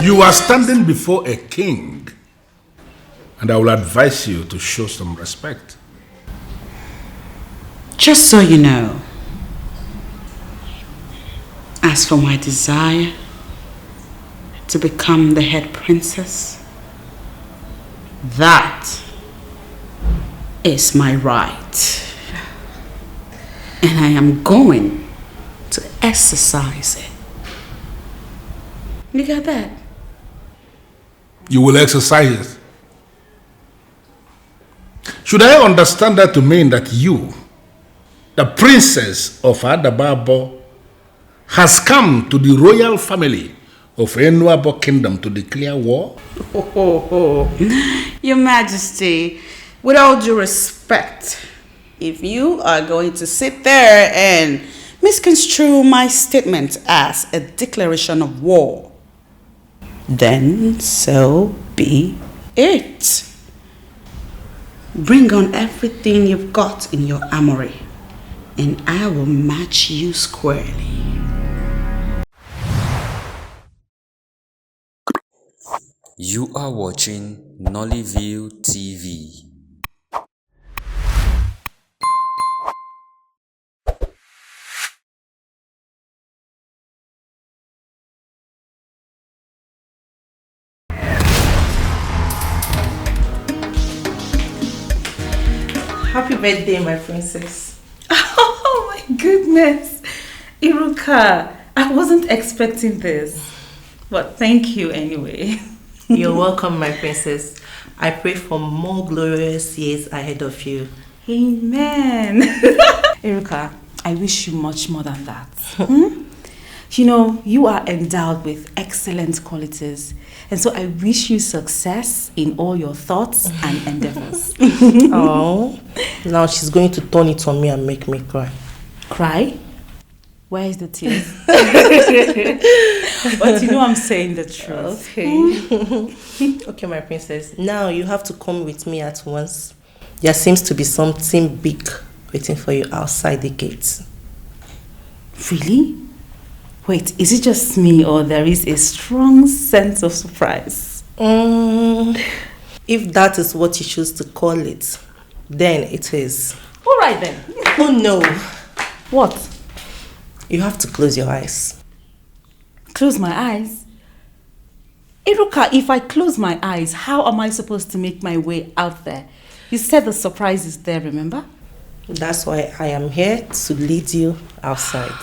You are standing before a king, and I will advise you to show some respect. Just so you know, as for my desire to become the head princess, that is my right. And I am going to exercise it. You got that? You will exercise it. Should I understand that to mean that you, the princess of Adababo, has come to the royal family of NWOKOYE kingdom to declare war? Your Majesty, with all due respect, if you are going to sit there and misconstrue my statement as a declaration of war, then so be it. Bring on everything you've got in your armory, and I will match you squarely. You are watching NOLLY VILLE TV. Happy birthday, my princess. Oh my goodness. Iruka, I wasn't expecting this. But thank you anyway. You're welcome, my princess. I pray for more glorious years ahead of you. Amen. Iruka, I wish you much more than that. You know, you are endowed with excellent qualities. And so I wish you success in all your thoughts and endeavors. Oh, now she's going to turn it on me and make me cry. Cry? Where is the tears? But you know I'm saying the truth. Okay. Okay, my princess. Now you have to come with me at once. There seems to be something big waiting for you outside the gates. Really? Wait, is it just me or there is a strong sense of surprise? If that is what you choose to call it, then it is. All right then. Oh no. What? You have to close your eyes. Close my eyes? Iruka, if I close my eyes, how am I supposed to make my way out there? You said the surprise is there, remember? That's why I am here to lead you outside.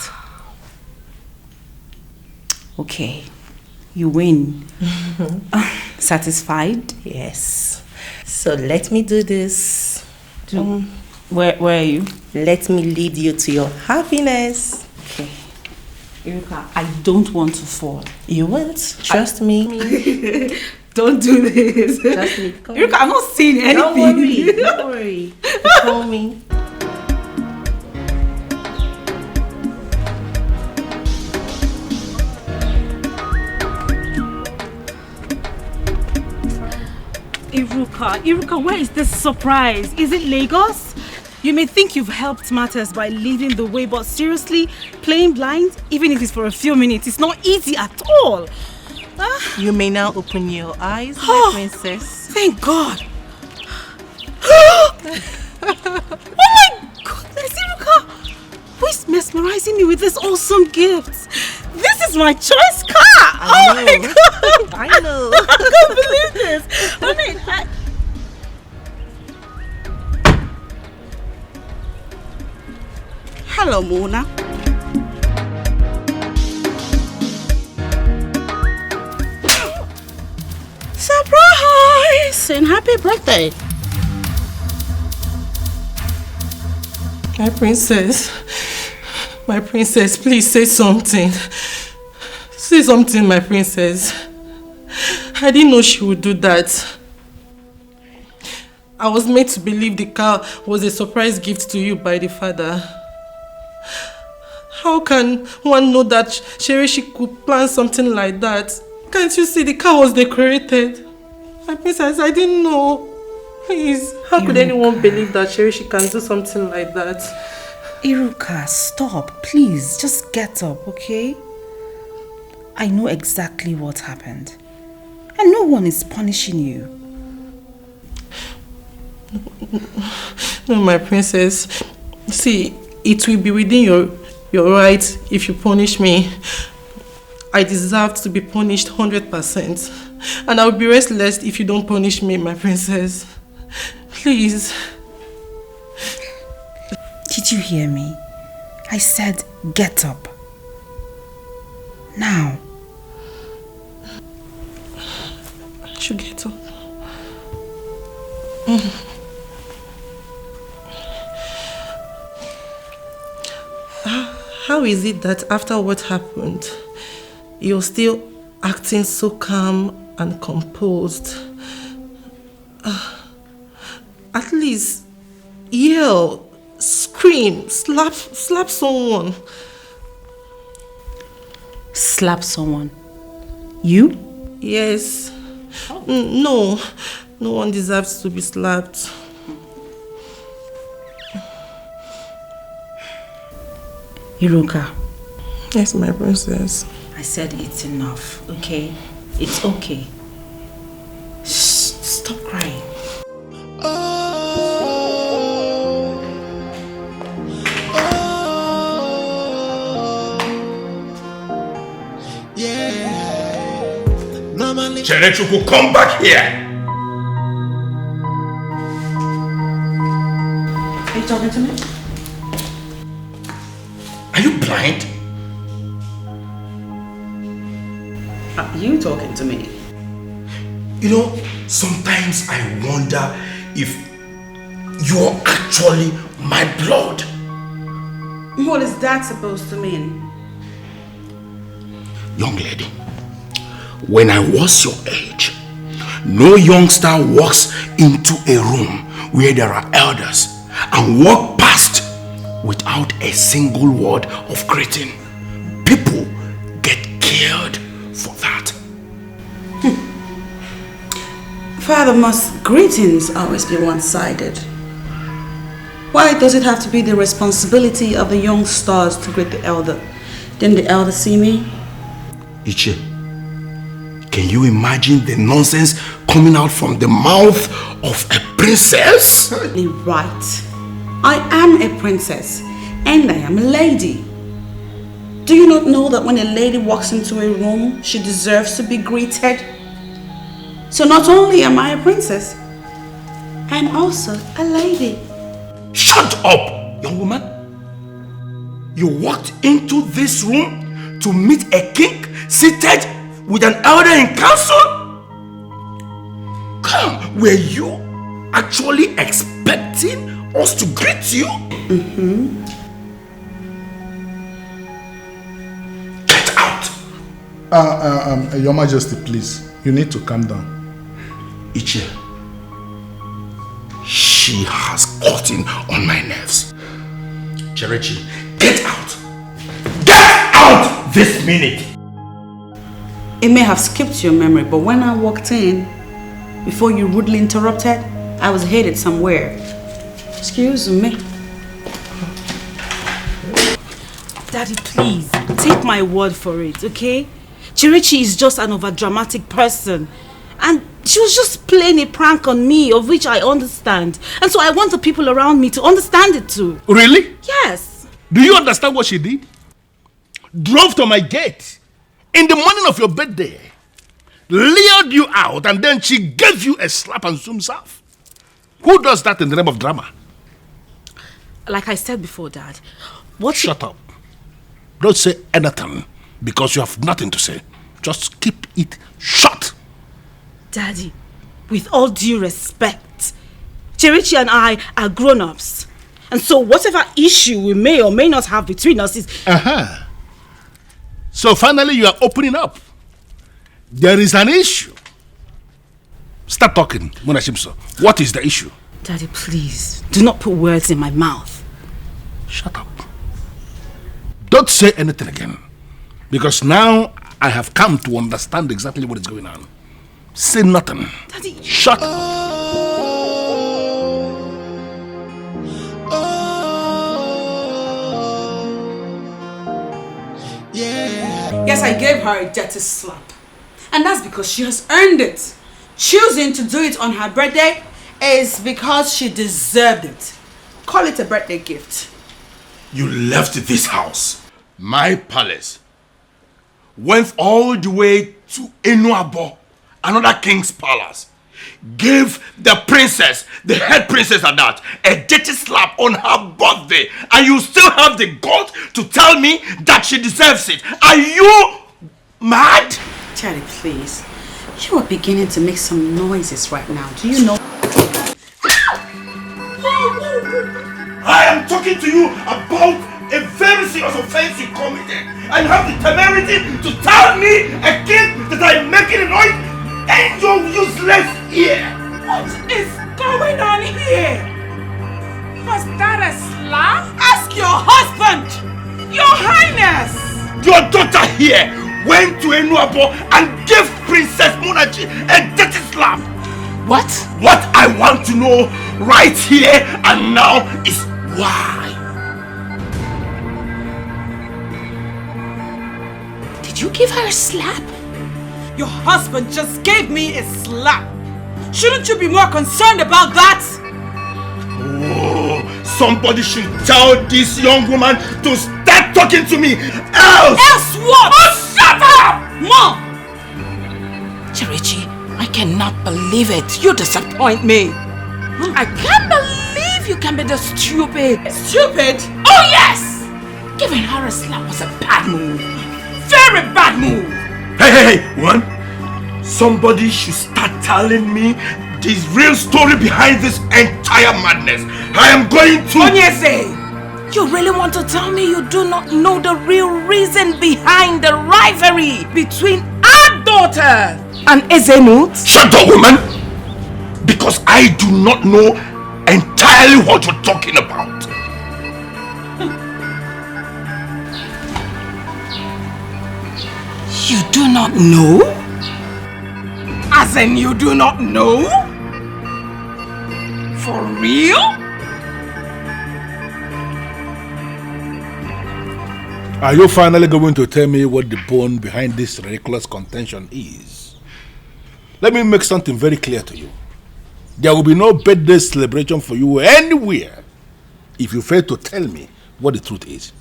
Okay, you win. Satisfied? Yes. So let me do this. Where are you? Let me lead you to your happiness. Okay. Iruka, I don't want to fall. You won't. Trust me. Don't do this. Trust me. Iruka, I'm not seeing anything. Don't worry. Don't worry. Call me. Iruka, where is this surprise? Is it Lagos? You may think you've helped matters by leading the way, but seriously, playing blind, even if it's for a few minutes, it's not easy at all. You may now open your eyes, my princess. Thank God. Oh my goodness, Iruka! Who is mesmerizing me with this awesome gift? This is my choice car! My God! I know. I can't believe this! I mean, Hello, Mona. Surprise! And happy birthday. My princess, please say something. Say something, my princess. I didn't know she would do that. I was made to believe the car was a surprise gift to you by the father. How can one know that Cherishi could plan something like that? Can't you see the car was decorated? My princess, I didn't know. Please, how could anyone believe that Cherishi can do something like that? Iruka, stop. Please, just get up, okay? I know exactly what happened. And no one is punishing you. No, my princess. See, it will be within your right if you punish me. I deserve to be punished 100%. And I will be restless if you don't punish me, my princess. Please. Did you hear me? I said get up. Now. I should get up. How is it that after what happened, you're still acting so calm and composed? At least yell, scream, slap someone. Slap someone? You? Yes. No one deserves to be slapped. Iruka. Yes, my princess. I said it's enough, okay? It's okay. Shh, stop crying. Cherechuku, come back here! Are you talking to me? Are you blind? Are you talking to me? You know, sometimes I wonder if you're actually my blood. What is that supposed to mean? Young lady, when I was your age, no youngster walks into a room where there are elders and walk past without a single word of greeting. People get killed for that. Father, must greetings always be one-sided? Why does it have to be the responsibility of the young stars to greet the elder? Didn't the elder see me? Uche, can you imagine the nonsense coming out from the mouth of a princess? Right. I am a princess and I am a lady. Do you not know that when a lady walks into a room, she deserves to be greeted? So not only am I a princess, I'm also a lady. Shut up, young woman. You walked into this room to meet a king seated with an elder in council? Come, were you actually expecting us to greet you? Get out! Your Majesty, please. You need to calm down. Uche, she has gotten on my nerves. Cherechi, get out! Get out this minute! It may have skipped your memory, but when I walked in, before you rudely interrupted, I was headed somewhere. Excuse me. Daddy, please, take my word for it, okay? Chirechi is just an overdramatic person. And she was just playing a prank on me, of which I understand. And so I want the people around me to understand it too. Really? Yes. Do you understand what she did? Drove to my gate in the morning of your birthday, lured you out, and then she gave you a slap and zooms off. Who does that in the name of drama? Like I said before, Dad, Shut up. Don't say anything because you have nothing to say. Just keep it shut. Daddy, with all due respect, Chirechi and I are grown-ups. And so whatever issue we may or may not have between us is... So finally you are opening up. There is an issue. Start talking, Munashimso. What is the issue? Daddy, please, do not put words in my mouth. Shut up. Don't say anything again. Because now I have come to understand exactly what is going on. Say nothing. Daddy. Shut up. Yes, I gave her a dirty slap. And that's because she has earned it. Choosing to do it on her birthday is because she deserved it. Call it a birthday gift. You left this house, my palace, went all the way to Enuabo, another king's palace, gave the princess, the head princess at that, a dirty slap on her birthday, and you still have the guts to tell me that she deserves it. Are you mad? Charlie, please. You are beginning to make some noises right now. Do you know? I am talking to you about a very serious offense you committed, and you have the temerity to tell me again that I'm making a noise and you're useless here. What is going on here? Was that a slap? Ask your husband! Your Highness! Your daughter here went to Enuabo and gave Princess Munachi a dirty slap. What? What I want to know right here and now is why. Did you give her a slap? Your husband just gave me a slap. Shouldn't you be more concerned about that? Oh, somebody should tell this young woman to start talking to me. Else what? Oh, shut up! Mom! Chirechi, I cannot believe it. You disappoint me. I can't believe you can be this stupid. Stupid? Oh yes! Giving her a slap was a bad move. Very bad move. Hey, woman. Somebody should start telling me the real story behind this entire madness. I am going to... Onyese, you really want to tell me you do not know the real reason behind the rivalry between our daughter and Ezenut? Shut up, woman! Because I do not know entirely what you're talking about. You do not know? As in you do not know? For real? Are you finally going to tell me what the bone behind this ridiculous contention is? Let me make something very clear to you. There will be no birthday celebration for you anywhere if you fail to tell me what the truth is.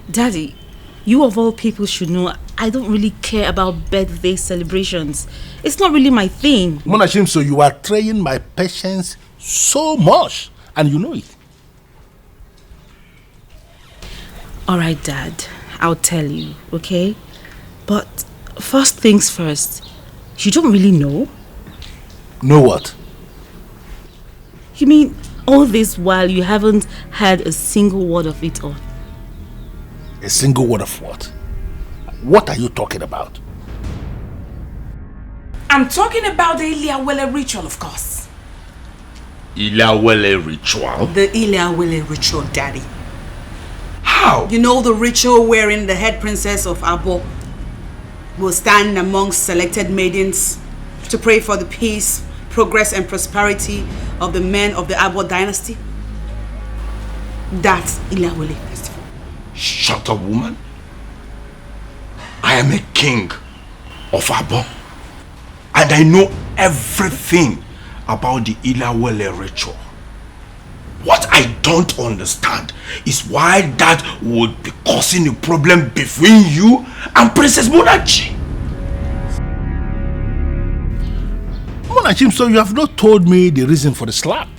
Daddy, you of all people should know I don't really care about birthday celebrations. It's not really my thing. Monashim, so you are trying my patience so much, and you know it. Alright, Dad, I'll tell you, okay? But first things first, you don't really know? Know what? You mean all this while you haven't heard a single word of it all? A single word of what? What are you talking about? I'm talking about the Ilia ritual, of course. Ilia ritual? The Ilia ritual, Daddy. How? You know the ritual wherein the head princess of Abo will stand amongst selected maidens to pray for the peace, progress and prosperity of the men of the Abo dynasty? That's Ilia festival. Shut up, woman. I am a king of Abo, and I know everything about the Ilia ritual. What I don't understand is why that would be causing a problem between you and Princess Munachi. Monachim, so you have not told me the reason for the slap.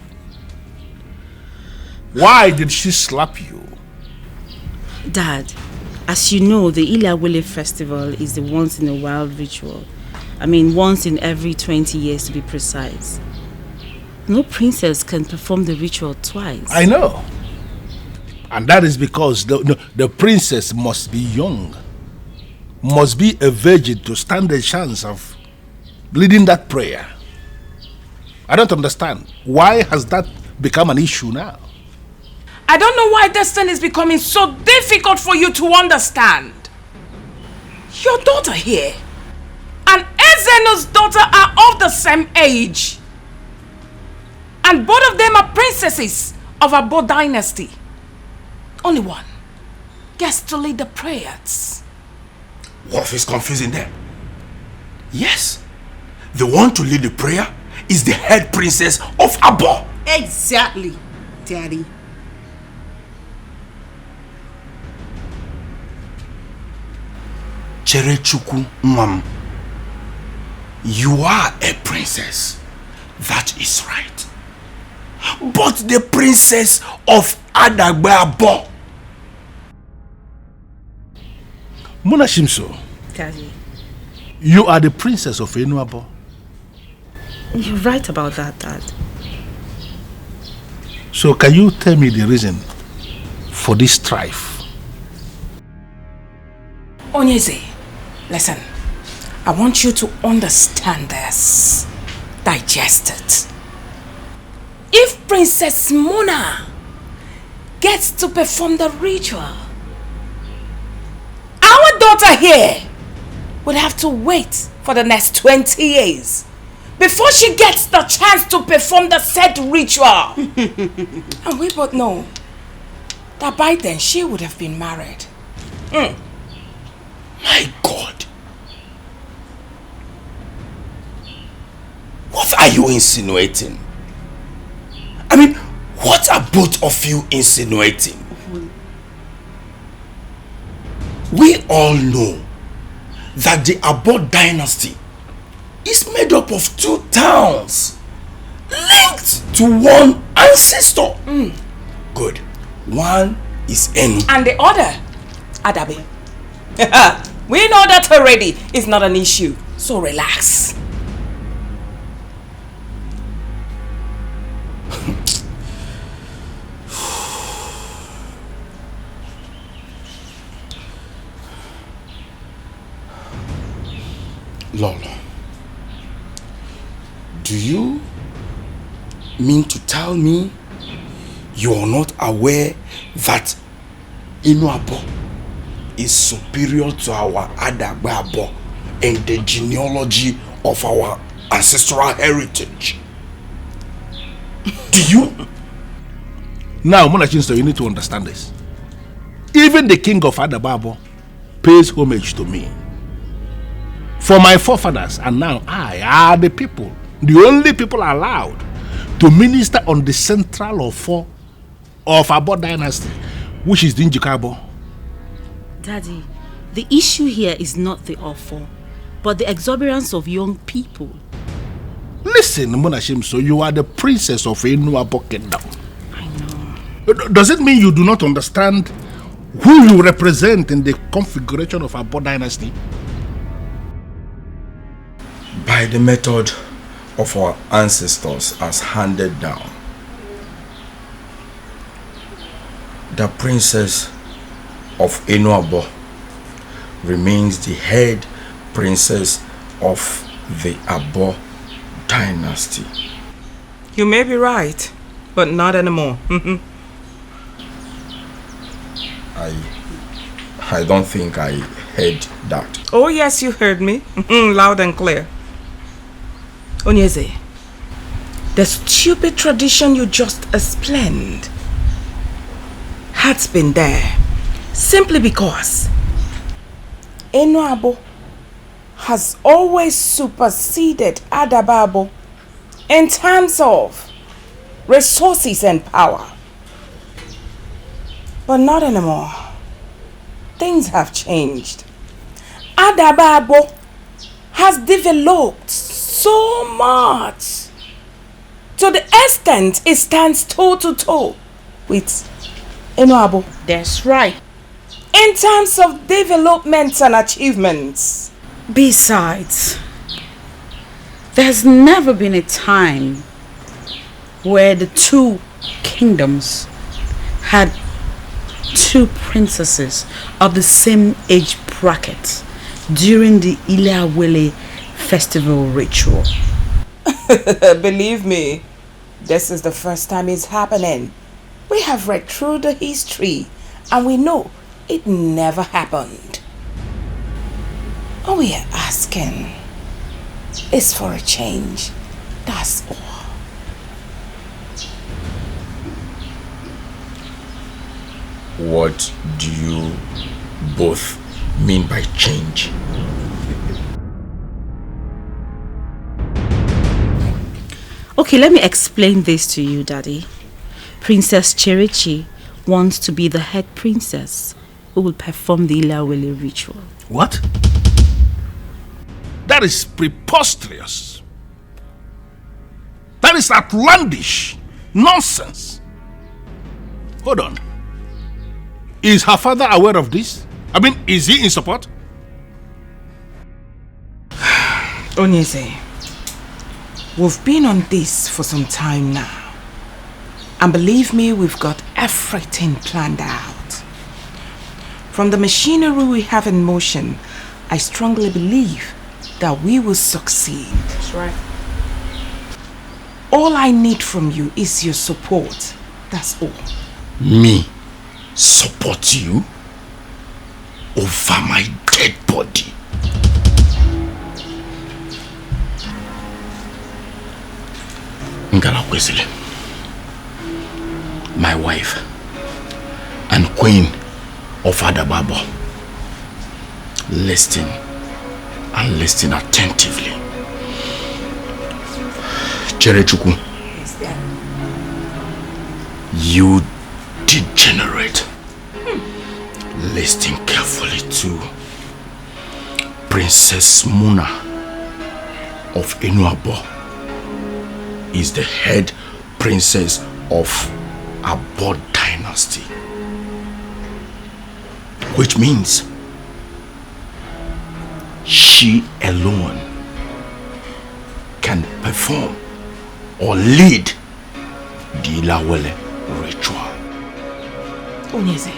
Why did she slap you? Dad, as you know, the Ilia festival is the once-in-a-while ritual. I mean, once in every 20 years to be precise. No princess can perform the ritual twice. I know. And that is because the princess must be young. Must be a virgin to stand a chance of leading that prayer. I don't understand. Why has that become an issue now? I don't know why this thing is becoming so difficult for you to understand. Your daughter here and Ezenut's daughter are of the same age. And both of them are princesses of Abo dynasty. Only one gets to lead the prayers. What is confusing them? Yes. The one to lead the prayer is the head princess of Abo. Exactly, Daddy. Cherechuku Mam. You are a princess. That is right. But the princess of Adagbabo. Muna Shimso, Daddy, you are the princess of Enuabo. you're right about that, Dad. So can you tell me the reason for this strife? Onyeze, listen. I want you to understand this. Digest it. If Princess Mona gets to perform the ritual, our daughter here would have to wait for the next 20 years before she gets the chance to perform the said ritual. And we both know that by then she would have been married. My God. What are you insinuating? I mean, what are both of you insinuating? We all know that the Abo dynasty is made up of 2 towns linked to one ancestor. Good. One is Enu. And the other, Adabe. We know that already. It's not an issue. So relax. Lolo, do you mean to tell me you are not aware that Enuabo is superior to our Adagbabo in the genealogy of our ancestral heritage? Do you? Now, Monachinsto, you need to understand this. Even the king of Adababo pays homage to me. For my forefathers, and now I are the people, the only people allowed to minister on the central of Abo dynasty, which is the Njikabo. Daddy, the issue here is not the offer, but the exuberance of young people. Listen, Monashim, so you are the princess of Enuabo Kingdom. I know. Does it mean you do not understand who you represent in the configuration of Abo dynasty? By the method of our ancestors as handed down, the princess of Enuabo remains the head princess of the Abo dynasty. You may be right, but not anymore. I don't think I heard that. Oh yes, you heard me. Loud and clear. Onyeze, the stupid tradition you just explained has been there simply because Enuabo has always superseded Adababo in terms of resources and power. But not anymore. Things have changed. Adababo has developed so much to the extent it stands toe to toe with Enuabo. That's right. In terms of developments and achievements. Besides, there's never been a time where the 2 kingdoms had 2 princesses of the same age bracket during the Ilia festival ritual. Believe me, this is the first time it's happening. We have read through the history and we know it never happened. All we are asking is for a change. That's all. What do you both mean by change? Okay, let me explain this to you, Daddy. Princess Cherechi wants to be the head princess who will perform the Ilia ritual. What? That is preposterous. That is outlandish. Nonsense. Hold on. Is her father aware of this? I mean, is he in support? Onyeze, we've been on this for some time now. And believe me, we've got everything planned out. From the machinery we have in motion, I strongly believe that we will succeed. That's right. All I need from you is your support. That's all. Me support you over my dead body? Ngala Kwesile, my wife and queen of Adababo, listen and listen attentively. Cherechuku, you degenerate. Listen carefully to Princess Muna of Enuabo is the head princess of Abo dynasty, which means she alone can perform or lead the Ilawele ritual. Onyeze,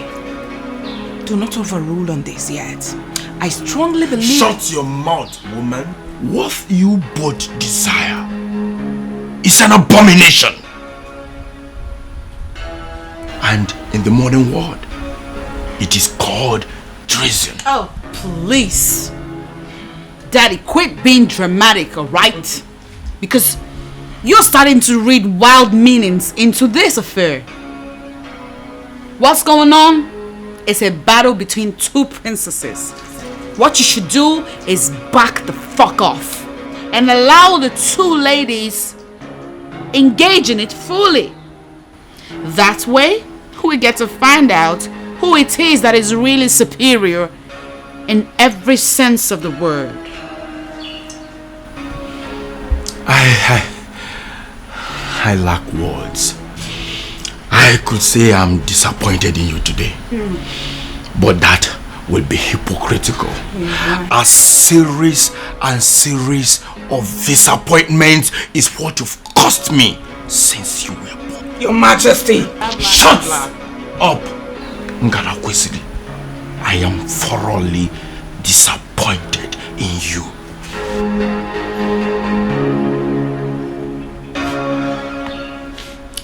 do not overrule on this yet. I strongly believe... Shut your mouth, woman. What you both desire is an abomination. And in the modern world, it is called treason. Oh, please. Daddy, quit being dramatic, alright? Because you're starting to read wild meanings into this affair. What's going on? It's a battle between two princesses. What you should do is back the fuck off and allow the two ladies engage in it fully. That way, we get to find out who it is that is really superior in every sense of the word. I lack words. I could say I'm disappointed in you today, but that will be hypocritical. A series and series of disappointments is what you've cost me since you were born. Your Majesty! Shut up, Ngala Kwesili. I am thoroughly disappointed in you.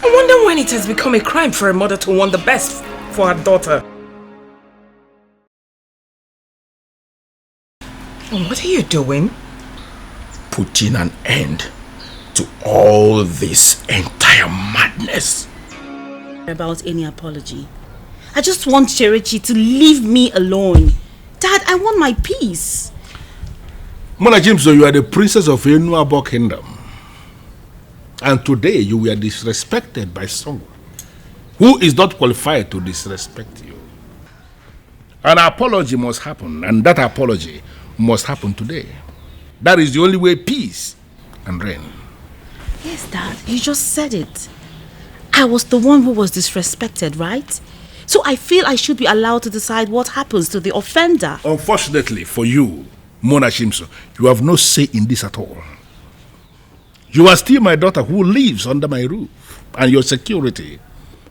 I wonder when it has become a crime for a mother to want the best for her daughter. What are you doing? Putting an end to all this entire madness. About any apology. I just want Cherechi to leave me alone. Dad, I want my peace. Mona Jimso, you are the princess of Enuabo Kingdom. And today you were disrespected by someone who is not qualified to disrespect you. An apology must happen, and that apology must happen today. That is the only way peace can reign. Yes, Dad, you just said it. I was the one who was disrespected, right? So I feel I should be allowed to decide what happens to the offender. Unfortunately for you, Mona Jimso, you have no say in this at all. You are still my daughter who lives under my roof, and your security,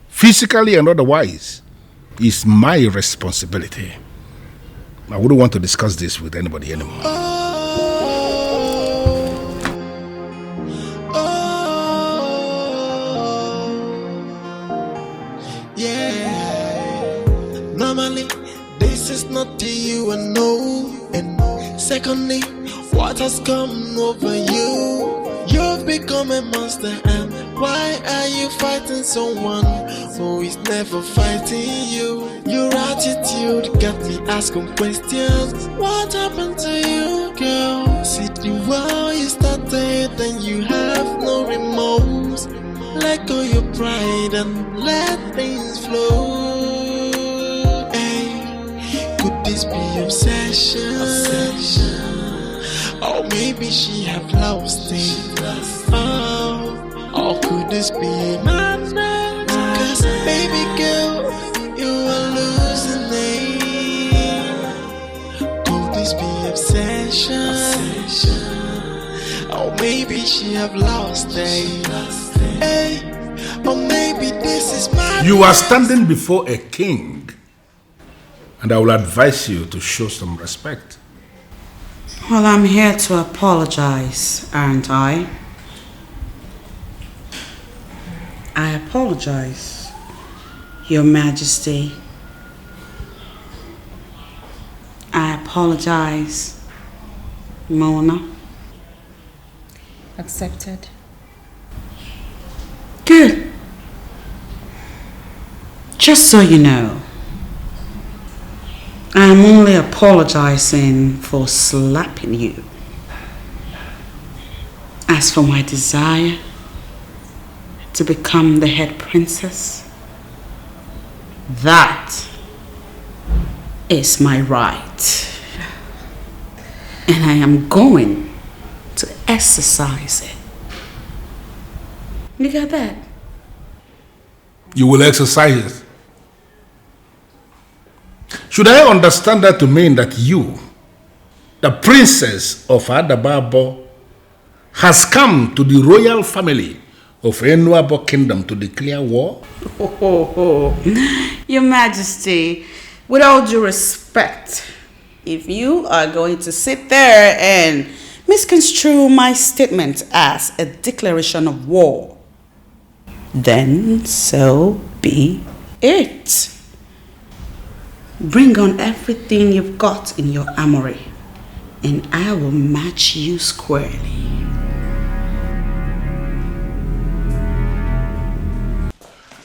physically and otherwise, is my responsibility. I wouldn't want to discuss this with anybody anymore. Yeah. Normally, this is not to you, I know. And secondly, what has come over you? You've become a monster, and why are you fighting someone who is never fighting you? Your attitude got me asking questions. What happened to you, girl? See the world you started and you have no remote. pride and let things flow. Hey, could this be obsession? Or maybe she have lost it. Oh, or could this be madness? 'Cause baby girl, you are losing it. Could this be obsession? Or maybe she have lost it. Hey, or maybe this is my. You are standing before a king, and I will advise you to show some respect. Well, I'm here to apologize, aren't I? I apologize, Your Majesty. I apologize, Mona. Accepted. Good. Just so you know, I'm only apologizing for slapping you. As for my desire to become the head princess, that is my right. And I am going to exercise it. You got that? You will exercise it. Should I understand that to mean that you, the princess of Adababo, has come to the royal family of NWOKOYE kingdom to declare war? Your Majesty, with all due respect, if you are going to sit there and misconstrue my statement as a declaration of war, then so be it. Bring on everything you've got in your armory, and I will match you squarely.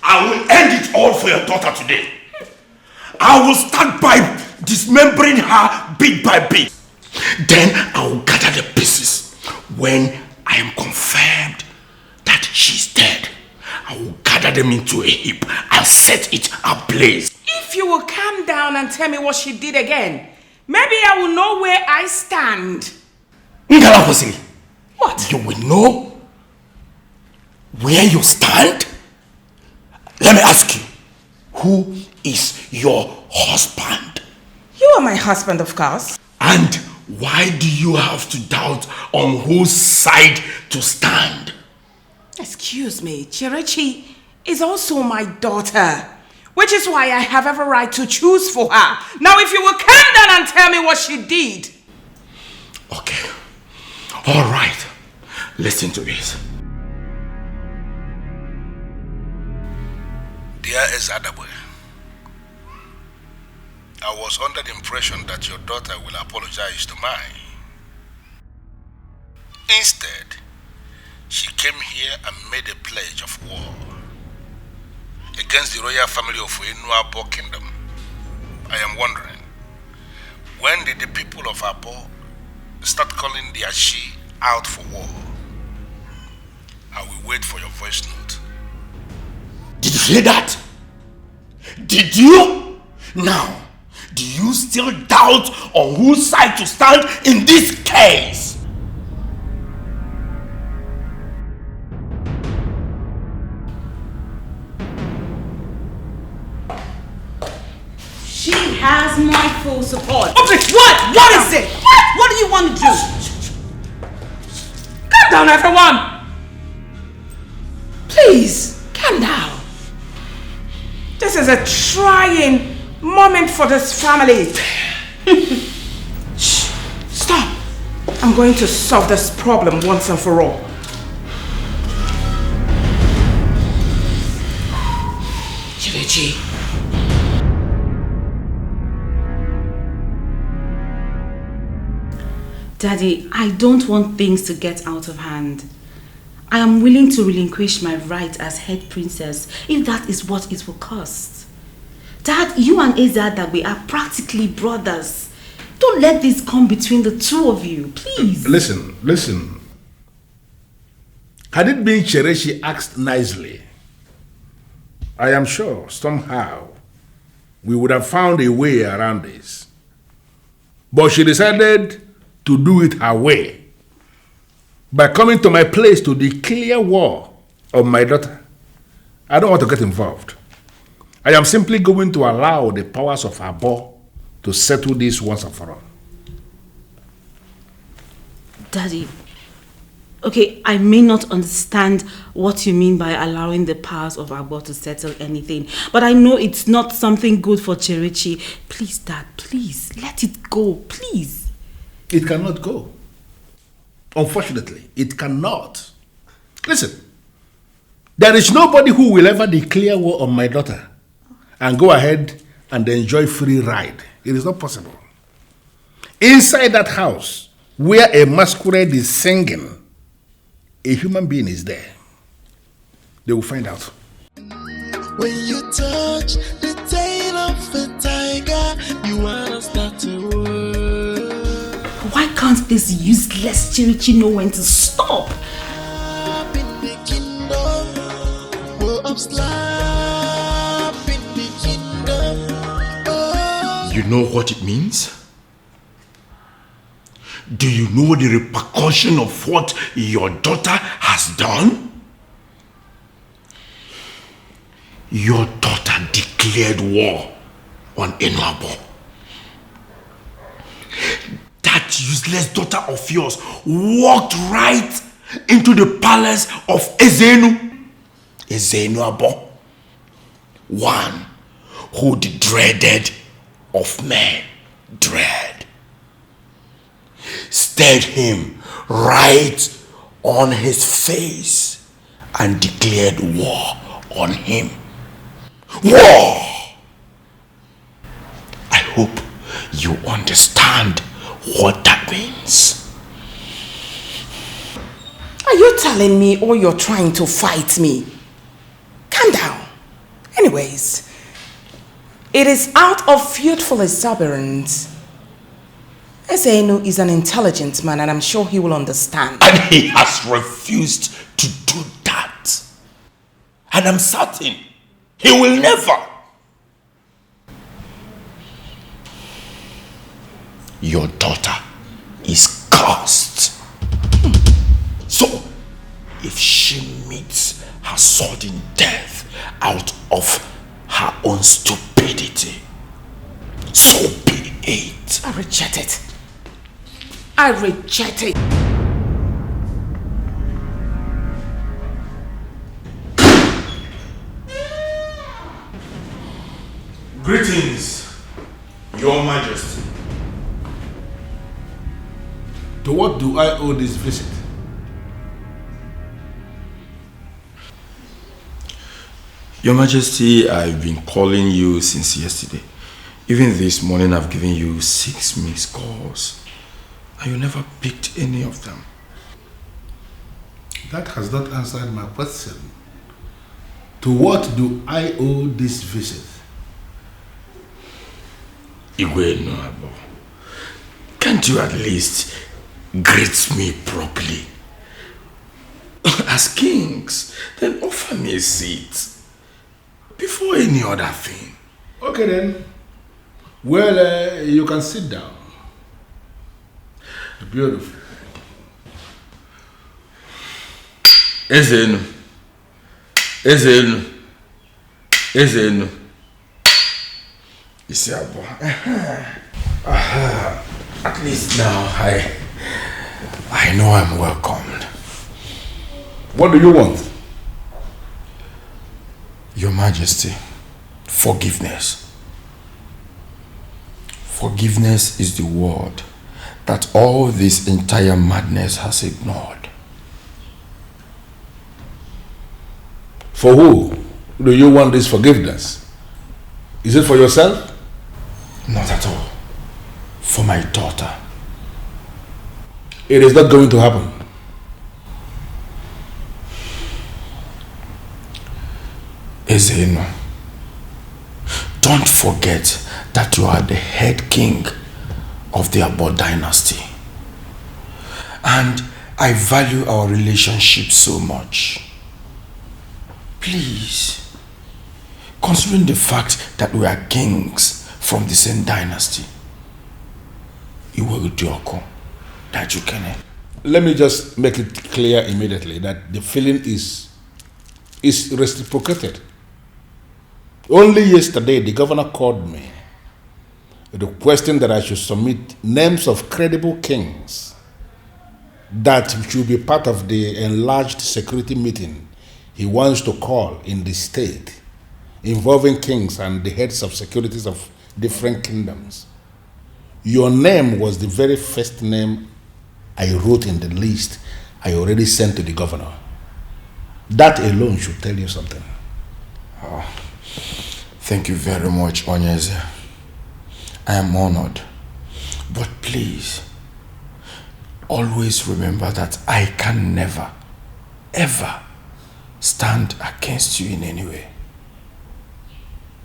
I will end it all for your daughter today. I will start by dismembering her bit by bit. Then I will gather the pieces. When I am confirmed that she's dead, I will gather them into a heap and set it ablaze. If you will calm down and tell me what she did again, maybe I will know where I stand. What? You will know where you stand? Let me ask you, who is your husband? You are my husband, of course. And why do you have to doubt on whose side to stand? Excuse me, Cherechi is also my daughter, which is why I have every right to choose for her. Now, if you will calm down and tell me what she did. Okay. All right. Listen to this. Dear Ezadawe, I was under the impression that your daughter will apologize to mine. Instead, she came here and made a pledge of war against the royal family of NWOKOYE kingdom. I am wondering, when did the people of Abo start calling their she out for war? I will wait for your voice note. Did you hear that? Did you? Now, do you still doubt on whose side to stand in this case? She has my full support. Okay, what? What is it? What do you want to do? Calm down, everyone. Please, calm down. This is a trying moment for this family. Shh, stop. I'm going to solve this problem once and for all. Chirechi. Daddy, I don't want things to get out of hand. I am willing to relinquish my right as head princess if that is what it will cost. Dad, you and Ezadawe are practically brothers. Don't let this come between the two of you, please. Listen. Had it been Cherechi asked nicely, I am sure somehow we would have found a way around this. But she decided to do it her way by coming to my place to declare war on my daughter. I don't want to get involved. I am simply going to allow the powers of Abo to settle this once and for all. Daddy, okay, I may not understand what you mean by allowing the powers of Abo to settle anything, but I know it's not something good for Cherechi. Please, Dad, please, let it go, please. It cannot go. Unfortunately, it cannot. Listen, there is nobody who will ever declare war on my daughter and go ahead and enjoy free ride. It is not possible. Inside that house, where a masquerade is singing, a human being is there. They will find out. When you touch the tail of a tiger, you wanna start to work. Why can't this useless Cherechi know when to stop? Up in the kingdom, we're up slap in the kingdom. Oh. You know what it means? Do you know the repercussion of what your daughter has done? Your daughter declared war on Enuabo. That useless daughter of yours walked right into the palace of Ezenuabo, one who the dreaded of men dread, stared him right on his face and declared war on him. War! I hope you understand what that means. Are you telling me or you're trying to fight me? Calm down. Anyways, it is out of youthful exuberance. Ezenu is an intelligent man and I'm sure he will understand. And he has refused to do that. And I'm certain he will never. Your daughter is cursed. So, if she meets her sudden death out of her own stupidity, so be it. I reject it. I reject it. Greetings, Your Majesty. To what do I owe this visit? Your Majesty, I've been calling you since yesterday. Even this morning I've given you 6 missed calls. And you never picked any of them. That has not answered my question. To what do I owe this visit? Igwe Noabo, can't you at least greet me properly? As kings, then offer me a seat before any other thing. Okay then. Well, you can sit down. Beautiful. Ezenu. Ezenu. Ezenu. Isiabo. At least now I know I'm welcomed. What do you want? Your Majesty, forgiveness. Forgiveness is the word that all this entire madness has ignored. For who do you want this forgiveness? Is it for yourself? Not at all. For my daughter. It is not going to happen. Ezeno, don't forget that you are the head king of the Abo dynasty. And I value our relationship so much. Please, considering the fact that we are kings from the same dynasty. That you can. Let me just make it clear immediately that the feeling is reciprocated. Only yesterday, the governor called me requesting that I should submit names of credible kings that should be part of the enlarged security meeting he wants to call in the state, involving kings and the heads of securities of different kingdoms. Your name was the very first name I wrote in the list I already sent to the governor. That alone should tell you something. Oh, thank you very much, Onyeze. I am honored. But please, always remember that I can never, ever stand against you in any way.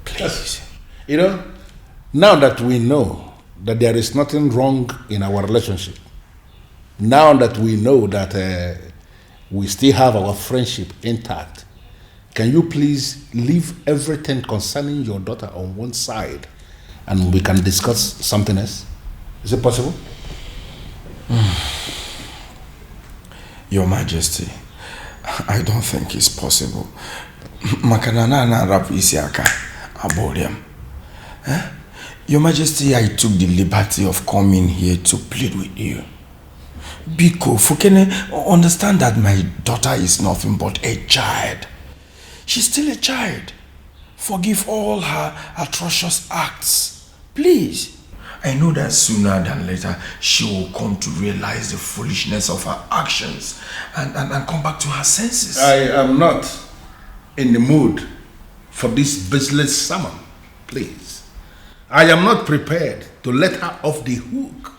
Please. You know, now that we know that there is nothing wrong in our relationship, now that we know that we still have our friendship intact, can you please leave everything concerning your daughter on one side and we can discuss something else? Is it possible? Your Majesty, I don't think it's possible. Makanana na rap isiaka aborium. Your Majesty, I took the liberty of coming here to plead with you. Biko, Fukene, understand that my daughter is nothing but a child. She's still a child. Forgive all her atrocious acts. Please. I know that sooner than later she will come to realize the foolishness of her actions and come back to her senses. I am not in the mood for this baseless sermon, please. I am not prepared to let her off the hook.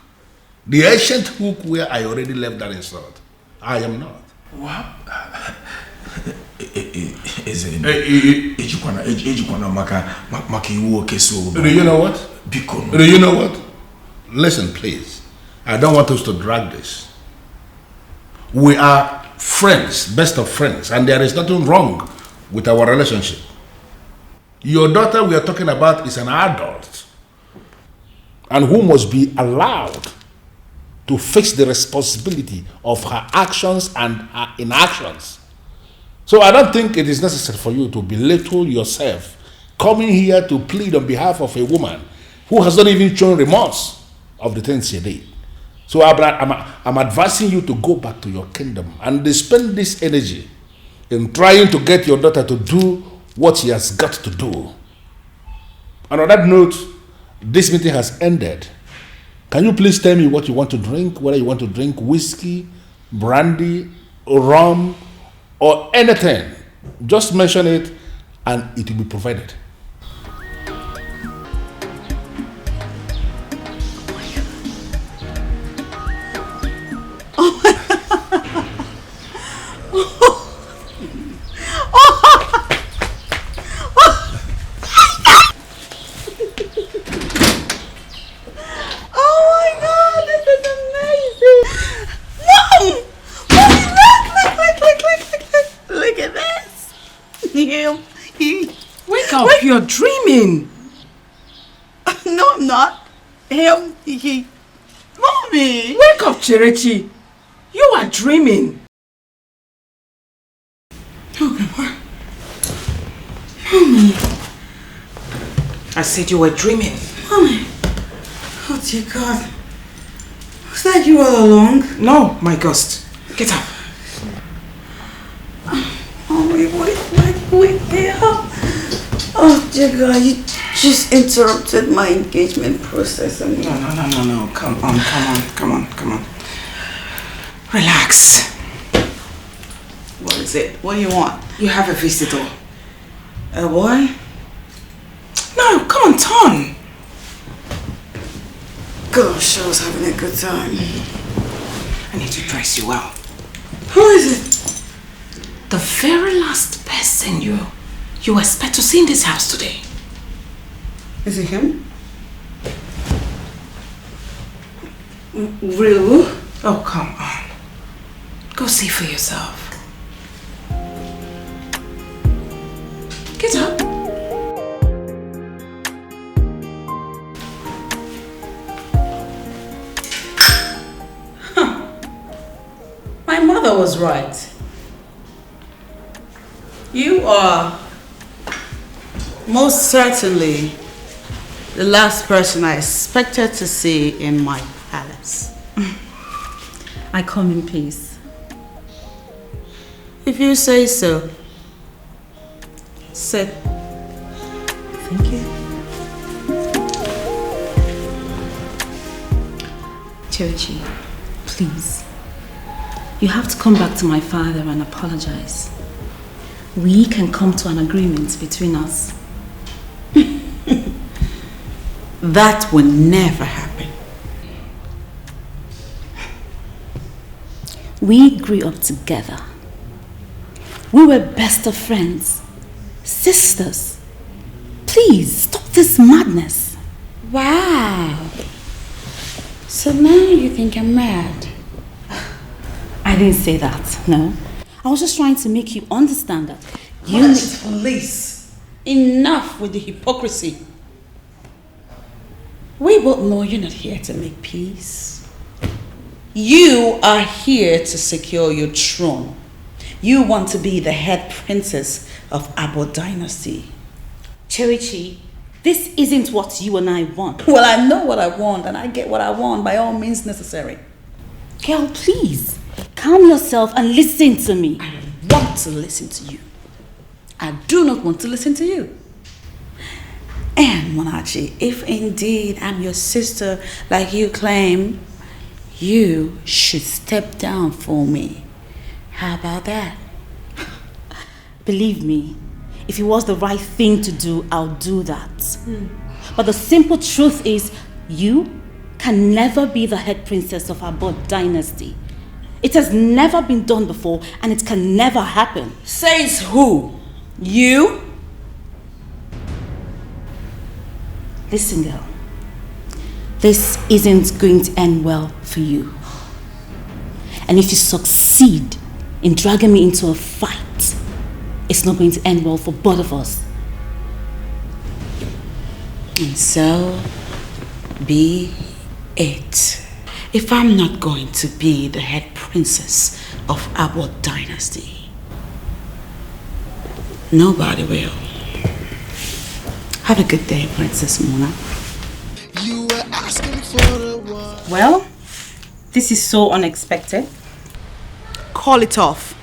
The ancient hook where I already left that insult. I am not. What? Do you know what? Do you know what? Listen, please. I don't want us to drag this. We are friends, best of friends, and there is nothing wrong with our relationship. Your daughter we are talking about is an adult and who must be allowed to face the responsibility of her actions and her inactions. So I don't think it is necessary for you to belittle yourself coming here to plead on behalf of a woman who has not even shown remorse of the things she did. So I'm advising you to go back to your kingdom and spend this energy in trying to get your daughter to do what she has got to do. And on that note, this meeting has ended. Can you please tell me what you want to drink? Whether you want to drink whiskey, brandy, or rum, or anything. Just mention it and it will be provided. You're dreaming. No, I'm not. Mommy. Wake up, Cherechi. You are dreaming. Okay, Mommy. I said you were dreaming. Mommy. Oh dear God. Was that you all along? No, my ghost. Get up. Mommy, wake me up. Oh dear God, you just interrupted my engagement process. No. Come on. Relax. What is it? What do you want? You have a visitor. A what? No, come on, turn. Gosh, I was having a good time. I need to dress you well. Who is it? The very last person you expect to see in this house today. Is it him? Really? Oh, come on. Go see for yourself. Get up. My mother was right. You are most certainly the last person I expected to see in my palace. I come in peace. If you say so. Sit. Thank you. Cherichi, please. You have to come back to my father and apologize. We can come to an agreement between us. That will never happen. We grew up together. We were best of friends, sisters. Please, stop this madness. Wow. So now you think I'm mad? I didn't say that, no. I was just trying to make you understand that you... Please, enough with the hypocrisy. We both know you're not here to make peace. You are here to secure your throne. You want to be the head princess of Abo dynasty. Cherichi, this isn't what you and I want. Well, I know what I want and I get what I want by all means necessary. Girl, please, calm yourself and listen to me. I want to listen to you. I do not want to listen to you. And Monachi, if indeed I'm your sister like you claim, you should step down for me. How about that? Believe me, if it was the right thing to do, I'll do that. But the simple truth is, you can never be the head princess of Abo dynasty. It has never been done before and it can never happen. Says who? You? Listen, girl. This isn't going to end well for you. And if you succeed in dragging me into a fight, it's not going to end well for both of us. And so be it. If I'm not going to be the head princess of Abo dynasty, nobody will. Have a good day, Princess Mona. You were asking for a while. Well, this is so unexpected. Call it off.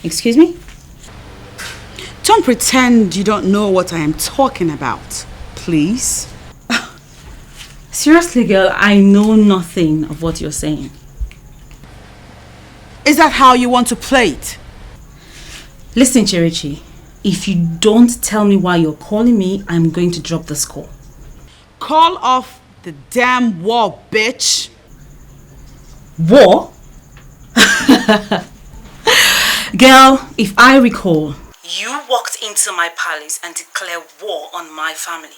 Excuse me? Don't pretend you don't know what I am talking about, please. Seriously, girl, I know nothing of what you're saying. Is that how you want to play it? Listen, Cherichi, if you don't tell me why you're calling me, I'm going to drop this call. Call off the damn war, bitch. War? Girl, if I recall, you walked into my palace and declared war on my family.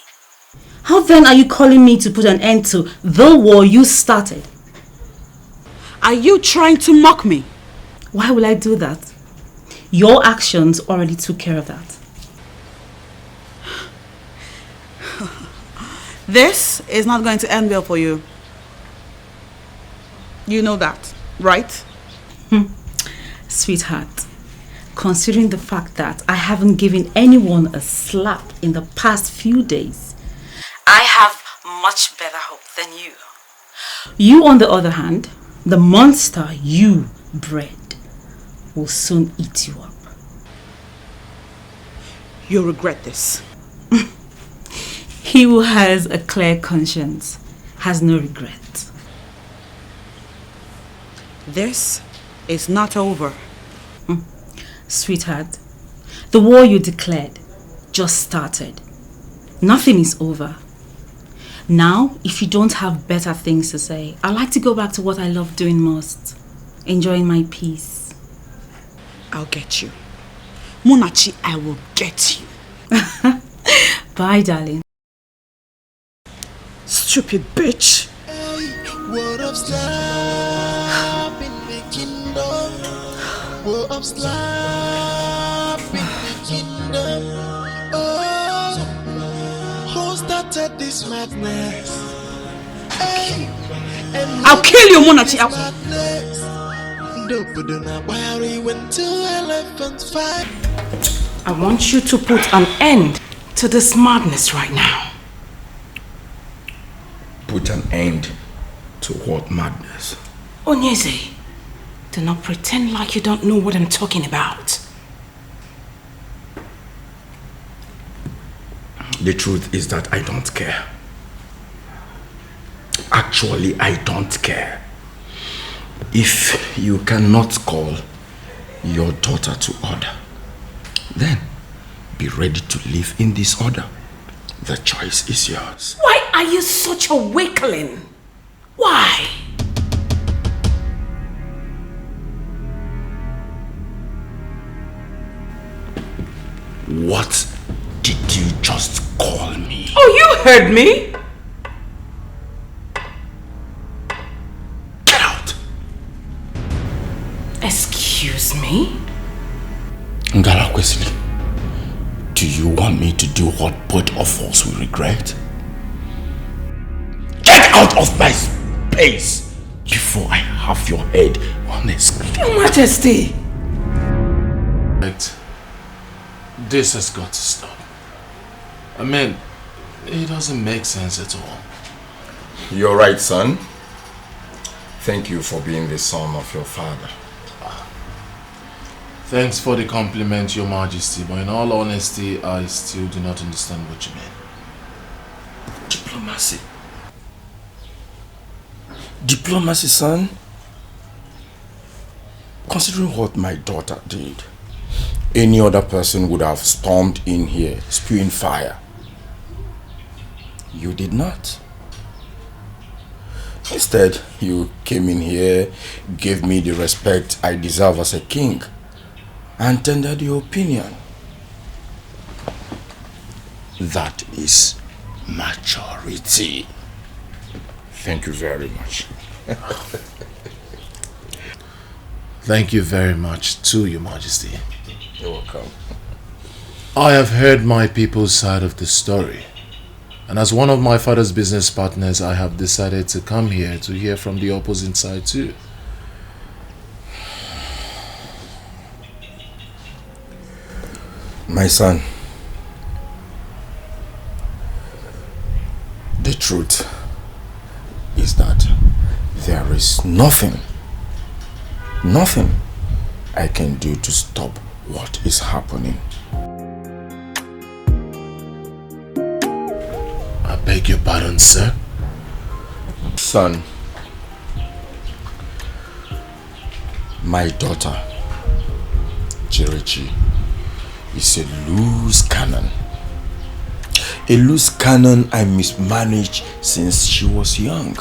How then are you calling me to put an end to the war you started? Are you trying to mock me? Why will I do that? Your actions already took care of that. This is not going to end well for you. You know that, right? Sweetheart, considering the fact that I haven't given anyone a slap in the past few days, I have much better hope than you. You, on the other hand, the monster you bred, will soon eat you up. You'll regret this. He who has a clear conscience has no regret. This is not over. Sweetheart, the war you declared just started. Nothing is over. Now, if you don't have better things to say, I'd like to go back to what I love doing most. Enjoying my peace. I'll get you. Munachi, I will get you. Bye, darling. Stupid bitch. Word of slap in the kingdom. Word of slap in the kingdom. Oh, who started this madness? Hey, I'll kill you, Munachi. Where we went to elephant fight. I want you to put an end to this madness right now. Put an end to what madness? Onyeze, do not pretend like you don't know what I'm talking about. The truth is that I don't care. Actually, I don't care. If you cannot call your daughter to order, then be ready to live in disorder. The choice is yours. Why are you such a weakling? Why? What did you just call me? Oh, you heard me? Get out! Excuse me? Ngala Wesley, do you want me to do what both of us will regret? Get out of my space before I have your head on a screen. Your Majesty! This has got to stop. I mean, it doesn't make sense at all. You're right, son. Thank you for being the son of your father. Thanks for the compliment, Your Majesty, but in all honesty, I still do not understand what you mean. Diplomacy. Diplomacy, son? Considering what my daughter did, any other person would have stormed in here, spewing fire. You did not. Instead, you came in here, gave me the respect I deserve as a king, and tendered your opinion. That is maturity. Thank you very much. Thank you very much too, Your Majesty. You're welcome. I have heard my people's side of the story. And as one of my father's business partners, I have decided to come here to hear from the opposite side too. My son, the truth is that there is nothing I can do to stop what is happening. I beg your pardon, sir. Son, my daughter, Cherechi, is a loose cannon. A loose cannon I mismanaged since she was young.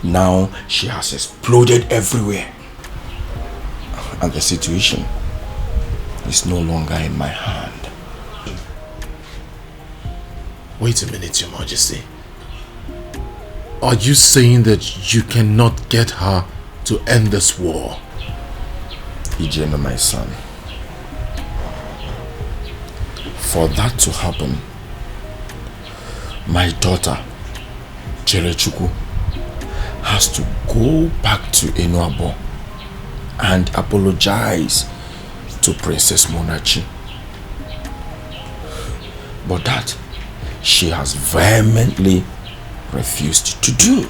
Now she has exploded everywhere. And the situation is no longer in my hand. Wait a minute, Your Majesty. Are you saying that you cannot get her to end this war? Regina, my son. For that to happen, my daughter, Cherechuku, has to go back to Enuabo and apologize to Princess Monachi. But that she has vehemently refused to do.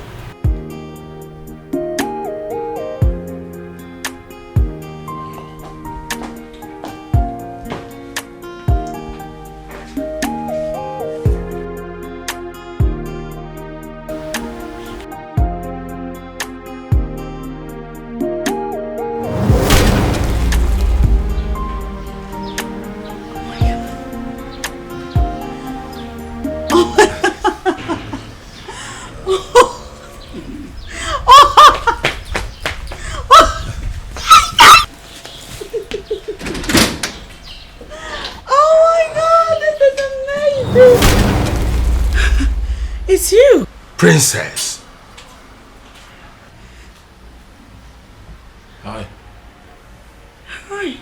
Princess. Hi. Hi.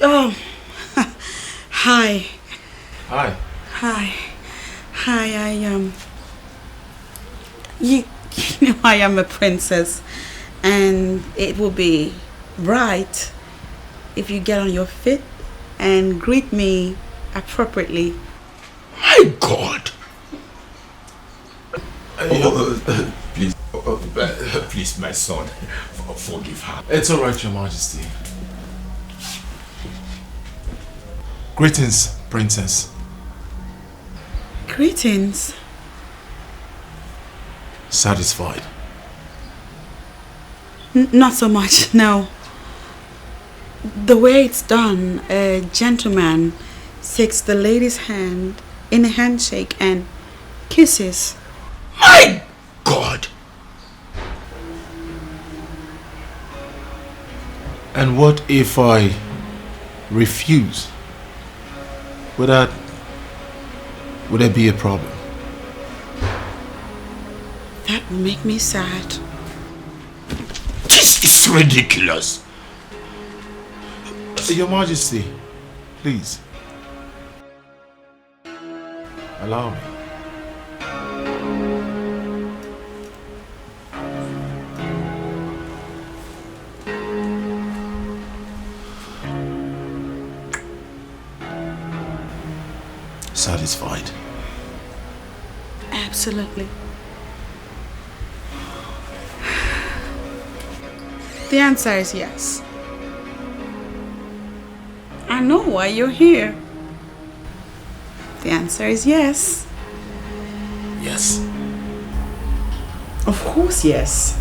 Oh. Hi. Hi. Hi. Hi. you know I am a princess, and it will be right if you get on your feet and greet me appropriately. My God! Please, my son, forgive her. It's all right, Your Majesty. Greetings, Princess. Greetings. Satisfied? Not so much, no. The way it's done, a gentleman shakes the lady's hand in a handshake and kisses. My God! And what if I refuse? Would there be a problem? That will make me sad. This is ridiculous. Your Majesty, please. Allow me. Satisfied? Absolutely. The answer is yes. I know why you're here. The answer is yes. Yes. Of course, yes.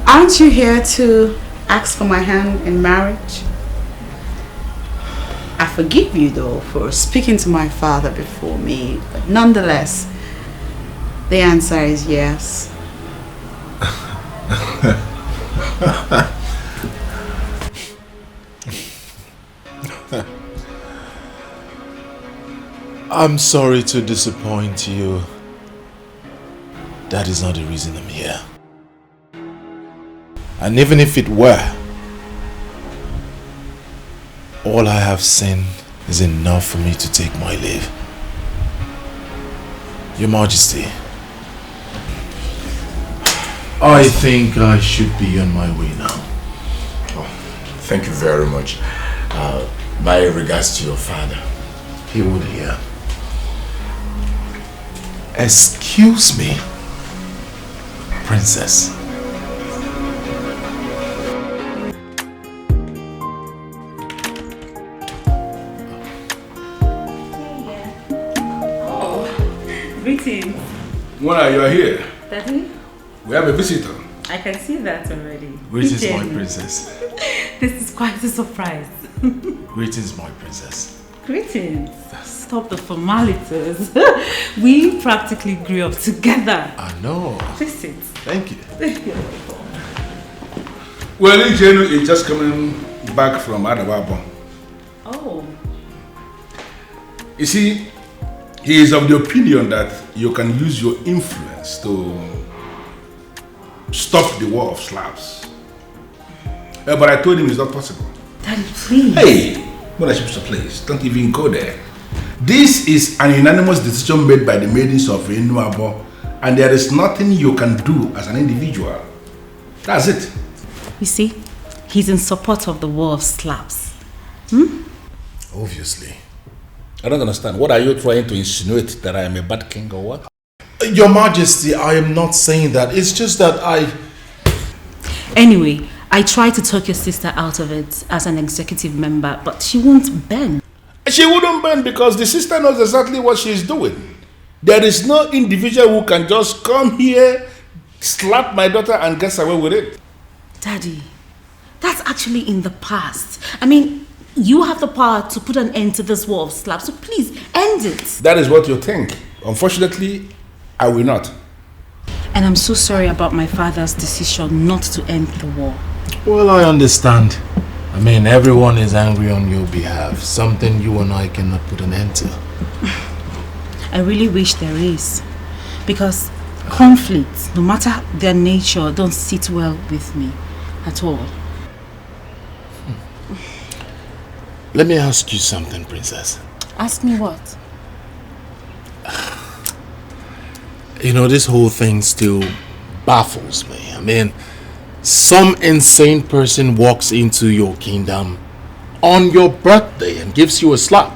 Aren't you here to ask for my hand in marriage? I forgive you though for speaking to my father before me, but nonetheless, the answer is yes. I'm sorry to disappoint you. That is not the reason I'm here. And even if it were, all I have seen is enough for me to take my leave. Your Majesty, I think I should be on my way now. Oh, thank you very much. My regards to your father. He would hear. Excuse me, Princess. Greetings. Mona, you are here. Daddy? We have a visitor. I can see that already. Greetings, my princess. This is quite a surprise. Greetings, my princess. Greetings. Stop the formalities. We practically grew up together. I know. Please sit. Thank you. Well, Ijenu is just coming back from Adababo. Oh. You see, he is of the opinion that you can use your influence to stop the war of slaps. But I told him it's not possible. Daddy, please. Hey, Mothership, please, don't even go there. This is an unanimous decision made by the maidens of Enuabo, and there is nothing you can do as an individual. That's it. You see, he's in support of the war of slaps. Obviously. I don't understand. What are you trying to insinuate, that I am a bad king or what? Your Majesty, I am not saying that. It's just that Anyway, I tried to talk your sister out of it as an executive member, but she won't bend. She wouldn't bend because the sister knows exactly what she is doing. There is no individual who can just come here, slap my daughter and get away with it. Daddy, that's actually in the past. I mean, you have the power to put an end to this war of slaps, so please end it. That is what you think. Unfortunately, I will not. And I'm so sorry about my father's decision not to end the war. Well, I understand. I mean, everyone is angry on your behalf. Something you and I cannot put an end to. I really wish there is. Because conflicts, no matter their nature, don't sit well with me at all. Let me ask you something, Princess. Ask me what? You know, this whole thing still baffles me. I mean, some insane person walks into your kingdom on your birthday and gives you a slap,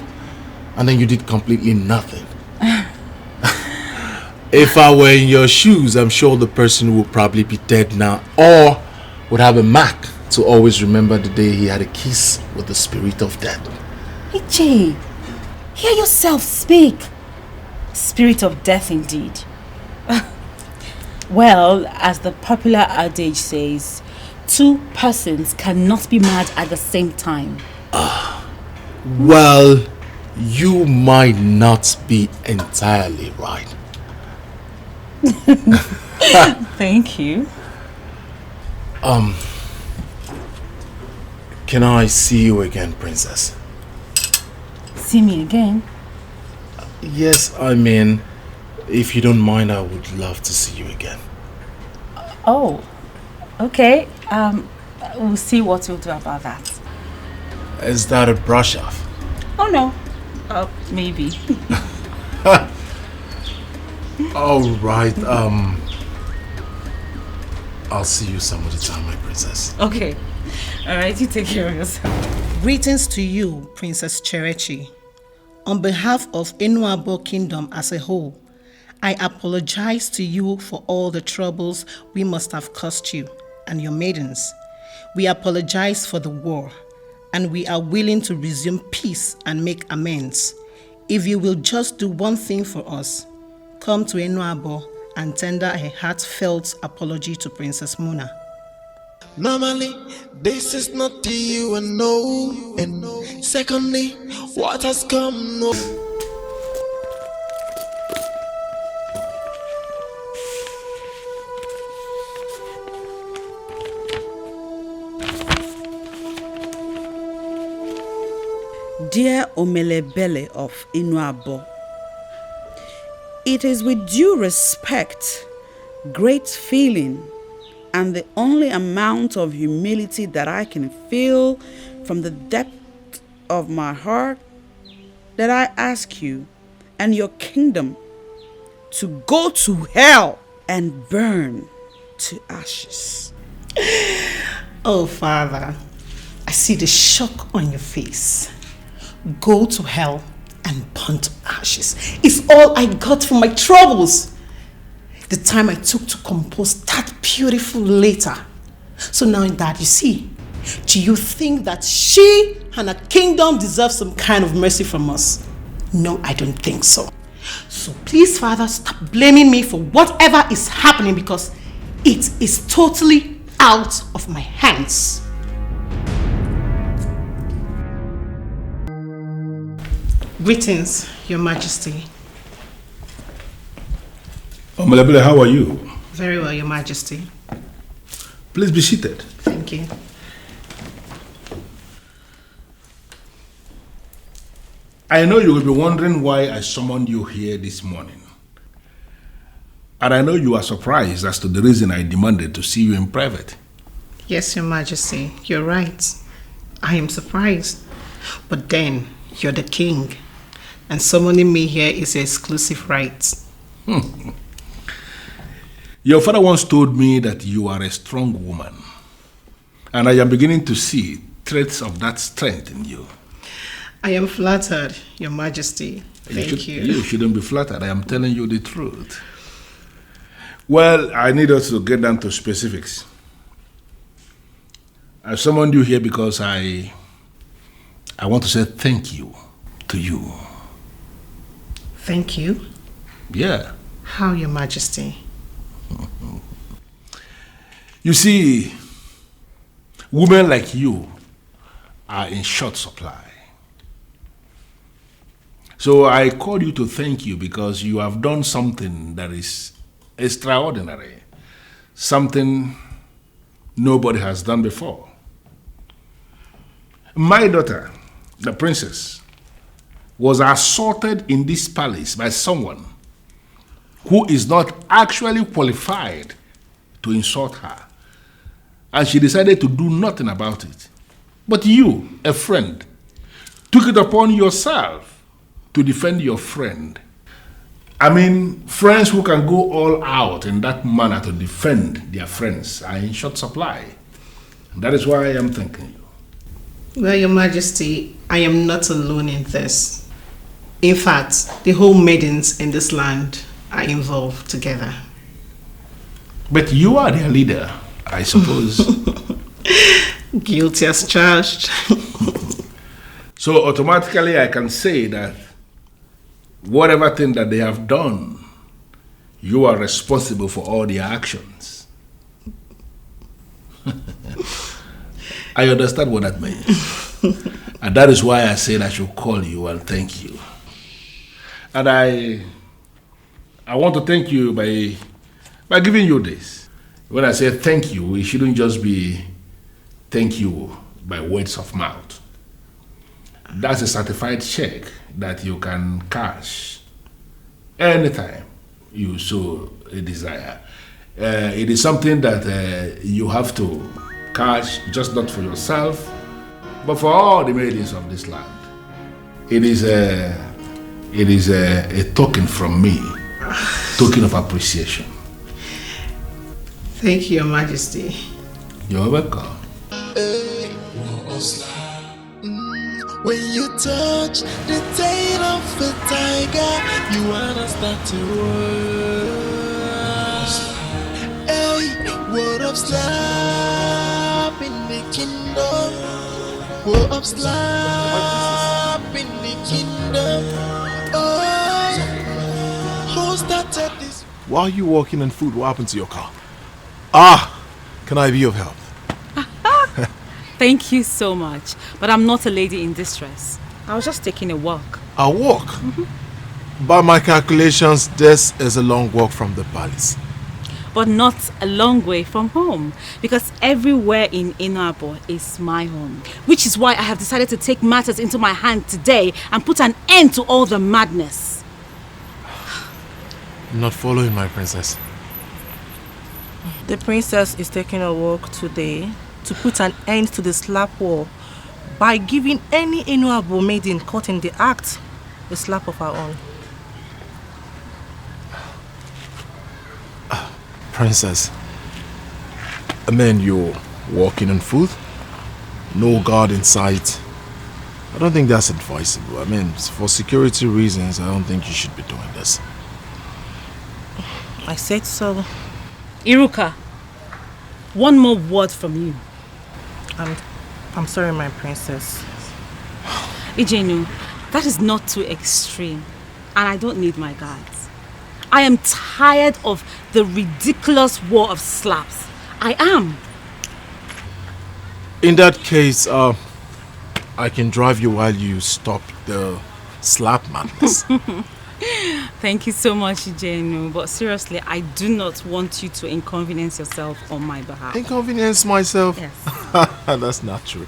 and then you did completely nothing. If I were in your shoes, I'm sure the person would probably be dead now, or would have a mark to always remember the day he had a kiss with the spirit of death. Uche, hear yourself speak. Spirit of death indeed. Well, as the popular adage says, two persons cannot be mad at the same time. Well, you might not be entirely right. Thank you. Can I see you again, princess? See me again? Yes, I mean, if you don't mind, I would love to see you again. Oh, okay. We'll see what we'll do about that. Is that a brush off? Oh no. Maybe. All right. I'll see you some other time, my princess. Okay. All right, you take care of yourself. Greetings to you, Princess Cherechi. On behalf of NWOKOYE Kingdom as a whole, I apologize to you for all the troubles we must have caused you and your maidens. We apologize for the war, and we are willing to resume peace and make amends. If you will just do one thing for us, come to NWOKOYE and tender a heartfelt apology to Princess Muna. Normally, this is not to you and no. And secondly, what has come no. Dear Omelebele of NWOKOYE, it is with due respect, great feeling, and the only amount of humility that I can feel from the depth of my heart that I ask you and your kingdom to go to hell and burn to ashes. Oh, Father, I see the shock on your face. Go to hell and burn to ashes. It's all I got from my troubles. The time I took to compose that beautiful letter. So now, Dad, you see, do you think that she and her kingdom deserve some kind of mercy from us? No, I don't think so. So please, Father, stop blaming me for whatever is happening, because it is totally out of my hands. Greetings, Your Majesty. Omelebele, how are you? Very well, Your Majesty. Please be seated. Thank you. I know you will be wondering why I summoned you here this morning. And I know you are surprised as to the reason I demanded to see you in private. Yes, Your Majesty, you're right. I am surprised. But then, you're the king, and summoning me here is your exclusive right. Your father once told me that you are a strong woman, and I am beginning to see traits of that strength in you. I am flattered, Your Majesty. Thank you. You shouldn't be flattered. I am telling you the truth. Well, I need us to get down to specifics. I summoned you here because I want to say thank you to you. Thank you? Yeah. How, Your Majesty? You see, women like you are in short supply. So I called you to thank you because you have done something that is extraordinary, something nobody has done before. My daughter, the princess, was assaulted in this palace by someone who is not actually qualified to insult her. And she decided to do nothing about it. But you, a friend, took it upon yourself to defend your friend. I mean, friends who can go all out in that manner to defend their friends are in short supply. And that is why I am thanking you. Well, Your Majesty, I am not alone in this. In fact, the whole maidens in this land are involved together. But you are their leader, I suppose. Guilty as charged. So automatically I can say that whatever thing that they have done, you are responsible for all their actions. I understand what that means. And that is why I said I should call you and thank you. And I want to thank you by giving you this. When I say thank you, it shouldn't just be thank you by words of mouth. That's a certified check that you can cash anytime you so desire. It is something that you have to cash, just not for yourself, but for all the maidens of this land. It is a token from me, token of appreciation. Thank you, Your Majesty. You're welcome. When you touch the tail of a tiger, you wanna start to work. Hey, word of slap in the kingdom. Word of slap in the kingdom. Oh, who started this? Why are you walking on food? What happened to your car? Ah, can I be of help? Thank you so much, but I'm not a lady in distress. I was just taking a walk. A walk? By my calculations, this is a long walk from the palace. But not a long way from home, because everywhere in Inuabo is my home. Which is why I have decided to take matters into my hand today and put an end to all the madness. I'm not following my princess. The princess is taking a walk today to put an end to the slap war by giving any Inuabo maiden caught in the act a slap of her own. Princess, I mean, you're walking on foot, no guard in sight. I don't think that's advisable. I mean, for security reasons, I don't think you should be doing this. I said so. Iruka, one more word from you. I'm sorry, my princess. Ijenu, that is not too extreme, and I don't need my guards. I am tired of the ridiculous war of slaps. I am. In that case, I can drive you while you stop the slap madness. Thank you so much, Ijenu, but seriously, I do not want you to inconvenience yourself on my behalf. Inconvenience myself? Yes. That's not true.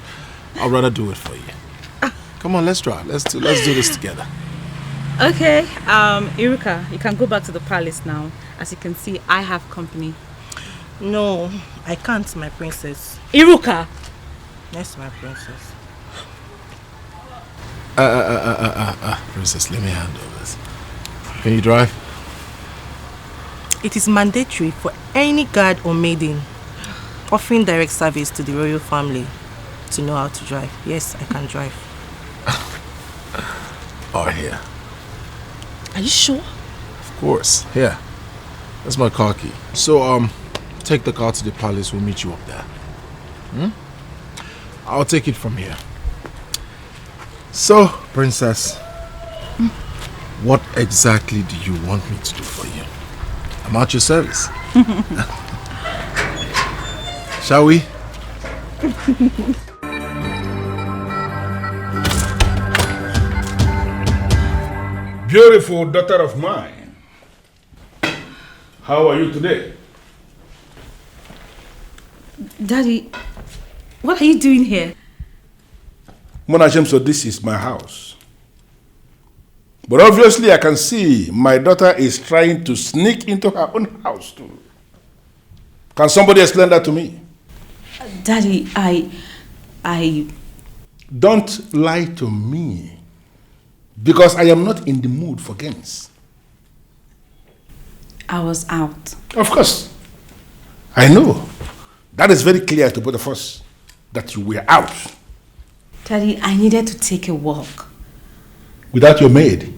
I'd rather do it for you. Come on, let's try. Let's do this together. Okay, Iruka, you can go back to the palace now. As you can see, I have company. No, I can't, my princess. Iruka! Yes, my princess. Princess, let me handle this. Can you drive? It is mandatory for any guard or maiden offering direct service to the royal family to know how to drive. Yes, I can drive. Oh, here. Are you sure? Of course. Here. That's my car key. So, take the car to the palace. We'll meet you up there. I'll take it from here. So, princess, what exactly do you want me to do for you? I'm at your service. Shall we? Beautiful daughter of mine. How are you today? Daddy, what are you doing here? Monachem, so this is my house. But obviously I can see my daughter is trying to sneak into her own house too. Can somebody explain that to me? Daddy, I... Don't lie to me. Because I am not in the mood for games. I was out. Of course. I know. That is very clear to both of us, that you were out. Daddy, I needed to take a walk. Without your maid?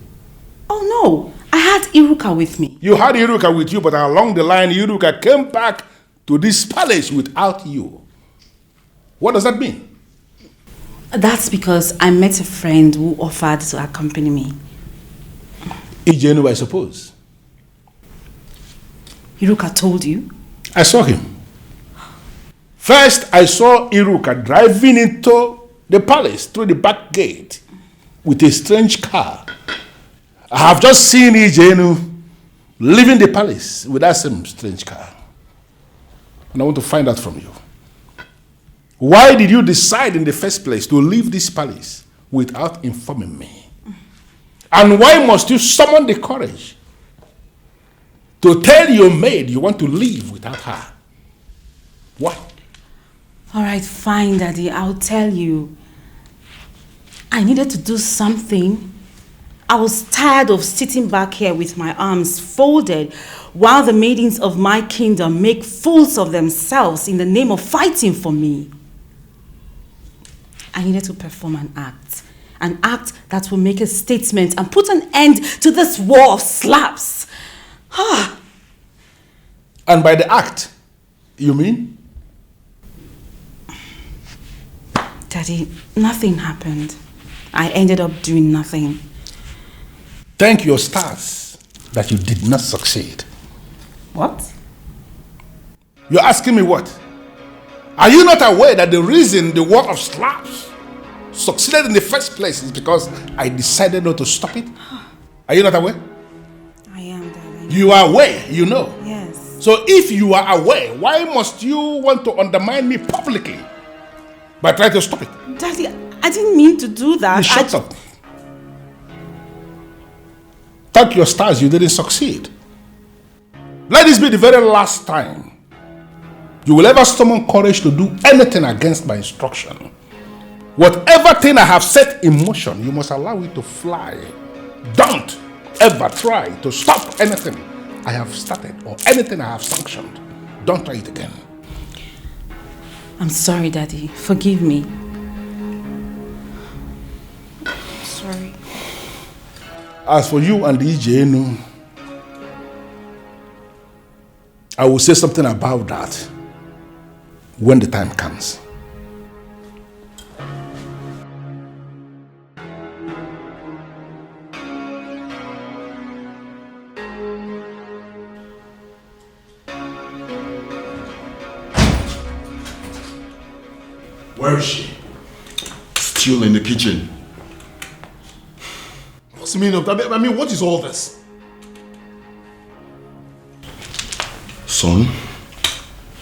Oh no, I had Iruka with me. You had Iruka with you, but along the line, Iruka came back to this palace without you. What does that mean? That's because I met a friend who offered to accompany me. Ijenu, I suppose. Iruka told you? I saw him. First, I saw Iruka driving into the palace through the back gate with a strange car. I have just seen Ijenu leaving the palace with that same strange car. And I want to find out from you. Why did you decide in the first place to leave this palace without informing me? And why must you summon the courage to tell your maid you want to leave without her? Why? All right, fine, Daddy. I'll tell you. I needed to do something. I was tired of sitting back here with my arms folded while the maidens of my kingdom make fools of themselves in the name of fighting for me. I needed to perform an act that will make a statement and put an end to this war of slaps. And by the act, you mean? Daddy, nothing happened. I ended up doing nothing. Thank your stars that you did not succeed. What? You're asking me what? Are you not aware that the reason the war of slaps succeeded in the first place is because I decided not to stop it? Are you not aware? I am, Daddy. You are aware, you know. Yes. So if you are aware, why must you want to undermine me publicly by trying to stop it? Daddy, I didn't mean to do that. You shut up. Thank your stars you didn't succeed. Let this be the very last time you will ever summon courage to do anything against my instruction. Whatever thing I have set in motion, you must allow it to fly. Don't ever try to stop anything I have started or anything I have sanctioned. Don't try it again. I'm sorry, Daddy. Forgive me. Sorry. As for you and the Ijenu, I will say something about that when the time comes. Where is she? Still in the kitchen. What's the meaning of that? I mean, what is all this? Son,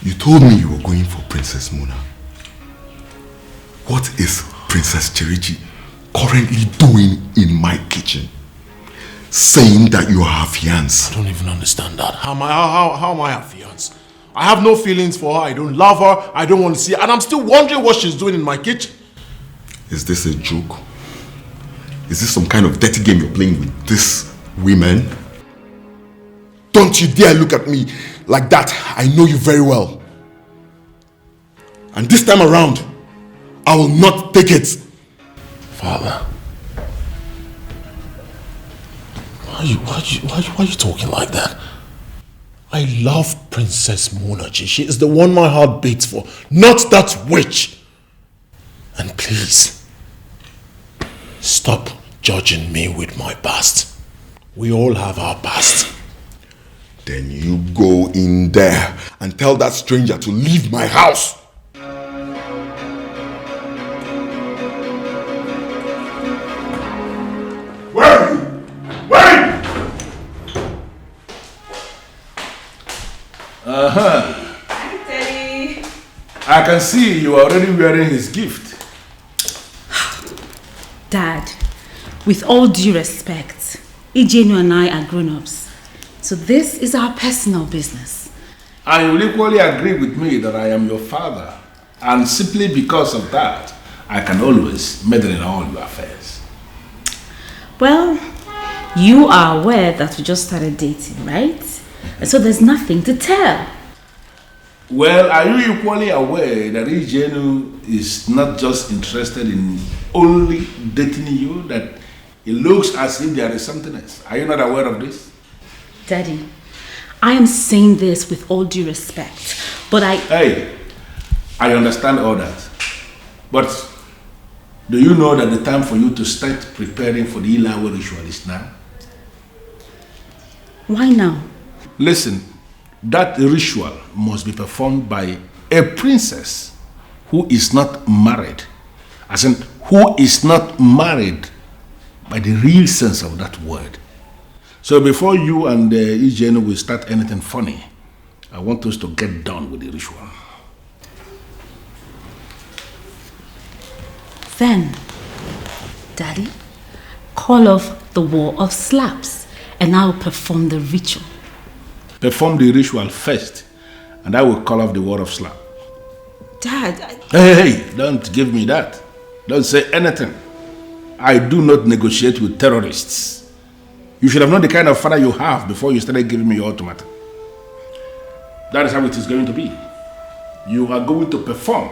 you told me you were going for Princess Mona. What is Princess Cherichi currently doing in my kitchen? Saying that you are her fiancé. I don't even understand that. How am I her fiancé? I have no feelings for her. I don't love her. I don't want to see her. And I'm still wondering what she's doing in my kitchen. Is this a joke? Is this some kind of dirty game you're playing with these women? Don't you dare look at me like that. I know you very well. And this time around, I will not take it. Father, why are you talking like that? I love Princess Mona. She is the one my heart beats for, not that witch. And please, stop judging me with my past. We all have our past. Then you go in there and tell that stranger to leave my house. Hi, Teddy. I can see you are already wearing his gift. Dad, with all due respect, Ijenu and I are grown-ups. So this is our personal business. And you will equally agree with me that I am your father. And simply because of that, I can always meddle in all your affairs. Well, you are aware that we just started dating, right? So there's nothing to tell. Well, are you equally aware that Regina is not just interested in only dating you, that it looks as if there is something else? Are you not aware of this? Daddy, I am saying this with all due respect, but Hey, I understand all that. But do you know that the time for you to start preparing for the Ilia ritual is now? Why now? Listen, that ritual must be performed by a princess who is not married. As in, who is not married by the real sense of that word. So before you and Regina will start anything funny, I want us to get done with the ritual. Then, Daddy, call off the war of slaps and I will perform the ritual. Perform the ritual first and I will call off the war of slap. Dad, Hey, don't give me that. Don't say anything. I do not negotiate with terrorists. You should have known the kind of father you have before you started giving me your ultimatum. That is how it is going to be. You are going to perform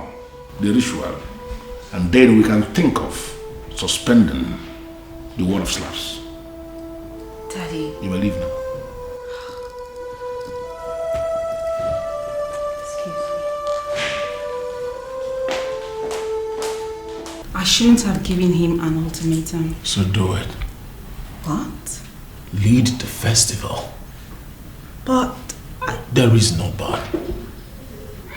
the ritual and then we can think of suspending the war of slaps. Daddy. You may leave now. I shouldn't have given him an ultimatum. So do it. What? Lead the festival. But There is no but.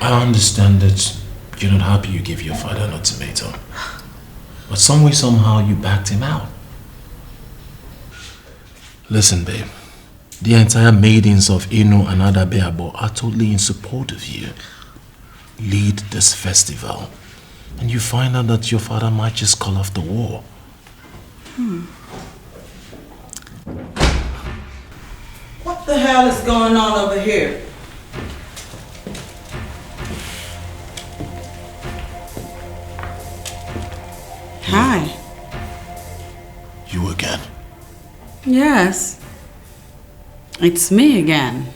I understand that you're not happy you gave your father an ultimatum. But some way, somehow, you backed him out. Listen, babe. The entire maidens of Inu and Adabeabo are totally in support of you. Lead this festival. And you find out that your father might just call off the war. What the hell is going on over here? Hi. You again? Yes. It's me again.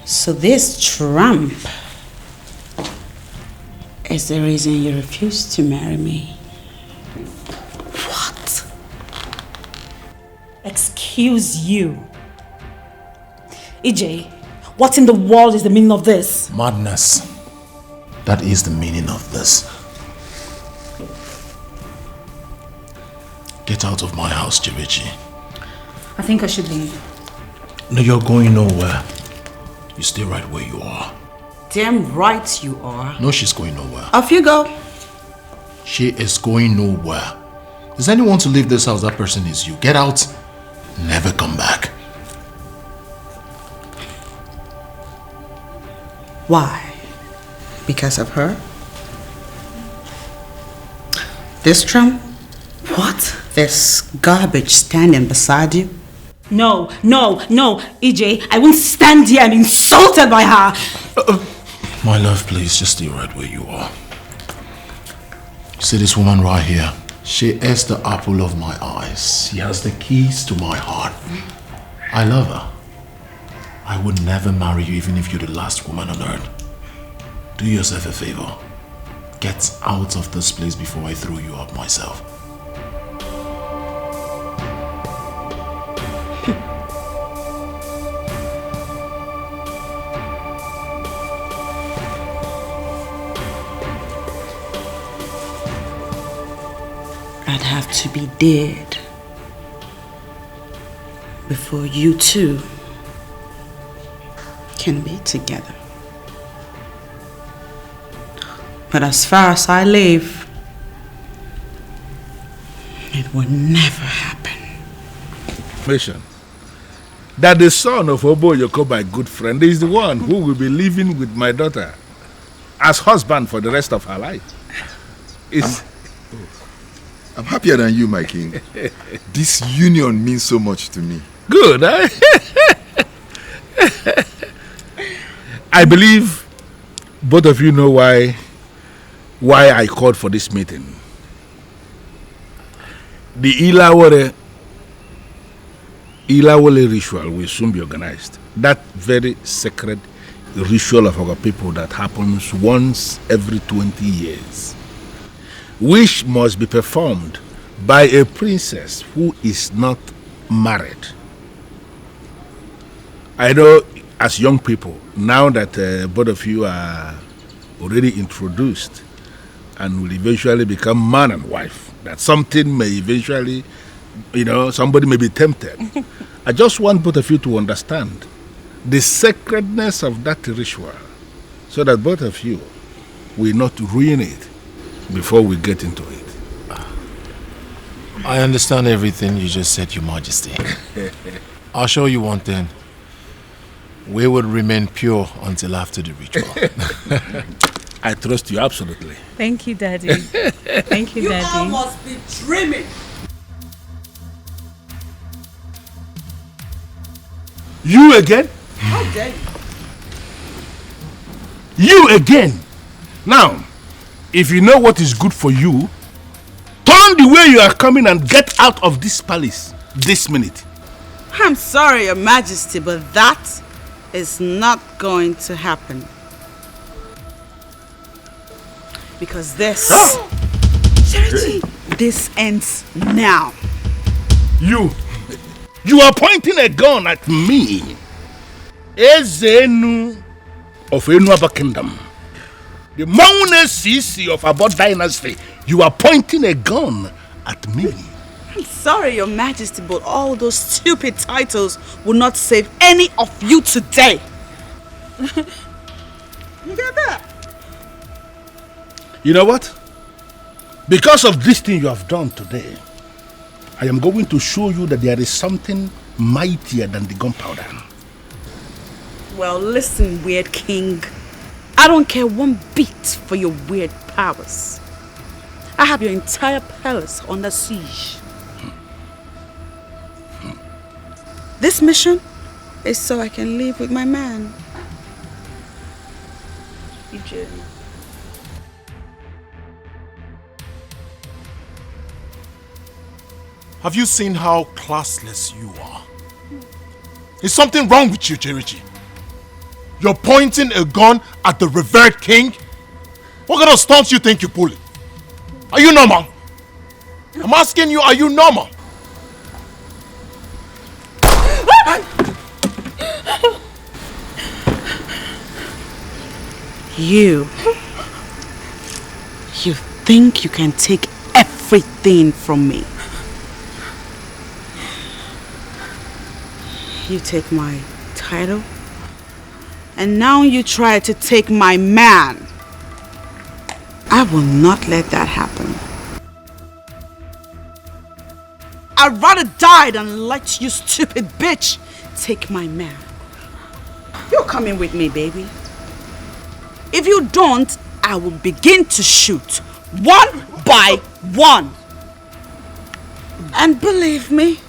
So this tramp is the reason you refused to marry me. what? Excuse you. EJ, what in the world is the meaning of this? Madness. That is the meaning of this. Get out of my house, Jirichi. I think I should leave. No, you're going nowhere. You stay right where you are. Damn right you are. No, she's going nowhere. Off you go. She is going nowhere. Is anyone to leave this house? That person is you. Get out. Never come back. Why? Because of her? This tramp? What? This garbage standing beside you? No, no, no, EJ, I won't stand here and be insulted by her. My love, please, just stay right where you are. You see this woman right here? She is the apple of my eyes. She has the keys to my heart. I love her. I would never marry you even if you're the last woman on earth. Do yourself a favor. Get out of this place before I throw you out myself. I'd have to be dead before you two can be together. But as far as I live, it will never happen. Mission. That the son of Oboyoko, my good friend, is the one who will be living with my daughter as husband for the rest of her life. I'm happier than you, my king. This union means so much to me. Good, eh? I believe both of you know why I called for this meeting. The Ilia Ilawole ritual will soon be organized. That very sacred ritual of our people that happens once every 20 years, which must be performed by a princess who is not married. I know as young people, now that both of you are already introduced and will eventually become man and wife, that something may eventually, somebody may be tempted. I just want both of you to understand the sacredness of that ritual so that both of you will not ruin it before we get into it. I understand everything you just said, Your Majesty. I'll show you one thing. We will remain pure until after the ritual. I trust you absolutely. Thank you, Daddy. Thank you, Daddy. You all must be dreaming. You again? How dare you? You again? Now, if you know what is good for you, turn the way you are coming and get out of this palace this minute. I'm sorry, Your Majesty, but that is not going to happen. Because this... Charity! This ends now. You are pointing a gun at me. Ezenu of Enuaba Kingdom. The Maune Sisi of Abod Dynasty. You are pointing a gun at me. I'm sorry, Your Majesty, but all those stupid titles will not save any of you today. You get that? You know what? Because of this thing you have done today, I am going to show you that there is something mightier than the gunpowder. Well, listen, weird king. I don't care one bit for your weird powers. I have your entire palace under siege. This mission is so I can live with my man. Uche. Have you seen how classless you are? Is something wrong with you, Cherichi? You're pointing a gun at the revered king? What kind of stunts you think you're pulling? Are you normal? I'm asking you, are you normal? You think you can take everything from me? You take my title, and now you try to take my man. I will not let that happen. I'd rather die than let you stupid bitch take my man. You're coming with me, baby. If you don't, I will begin to shoot one by one. And believe me,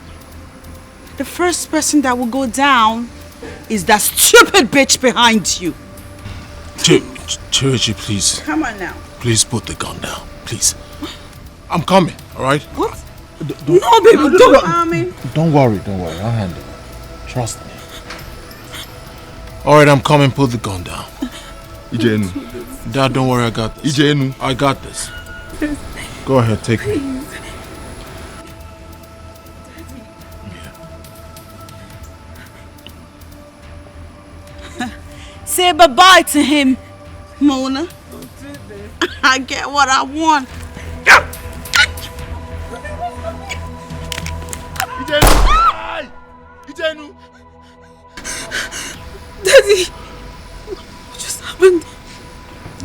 the first person that will go down is that stupid bitch behind you. Cherichi, please. Come on now. Please put the gun down, please. I'm coming, alright? What? No, baby, don't harm me. Don't worry, I'll handle it. Trust me. Alright, I'm coming, put the gun down. Ijenu. Dad, don't worry, I got this. Ijenu. I got this. Go ahead, take me. Say bye-bye to him, Mona. I get what I want. Ijenu. Daddy, what just happened?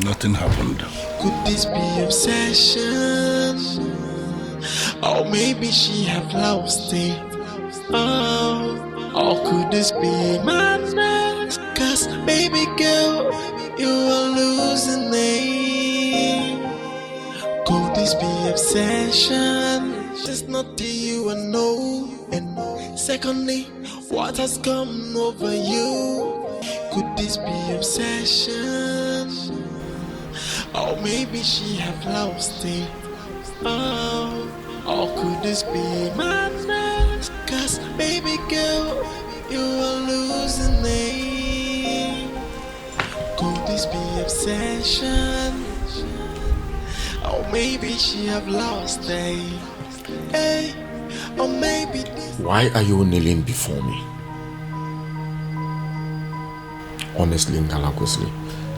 Nothing happened. Could this be obsession? Or maybe she have lost it. Oh, or could this be madness? Cause baby girl, you are losing it. Could this be obsession? It's not to you, I know. And secondly, what has come over you? Could this be obsession? Or maybe she have lost it. Oh, or could this be madness? Cause baby girl, attention. Or maybe she have lost it. Hey, or maybe. Why are you kneeling before me? Honestly, Ngalagosli,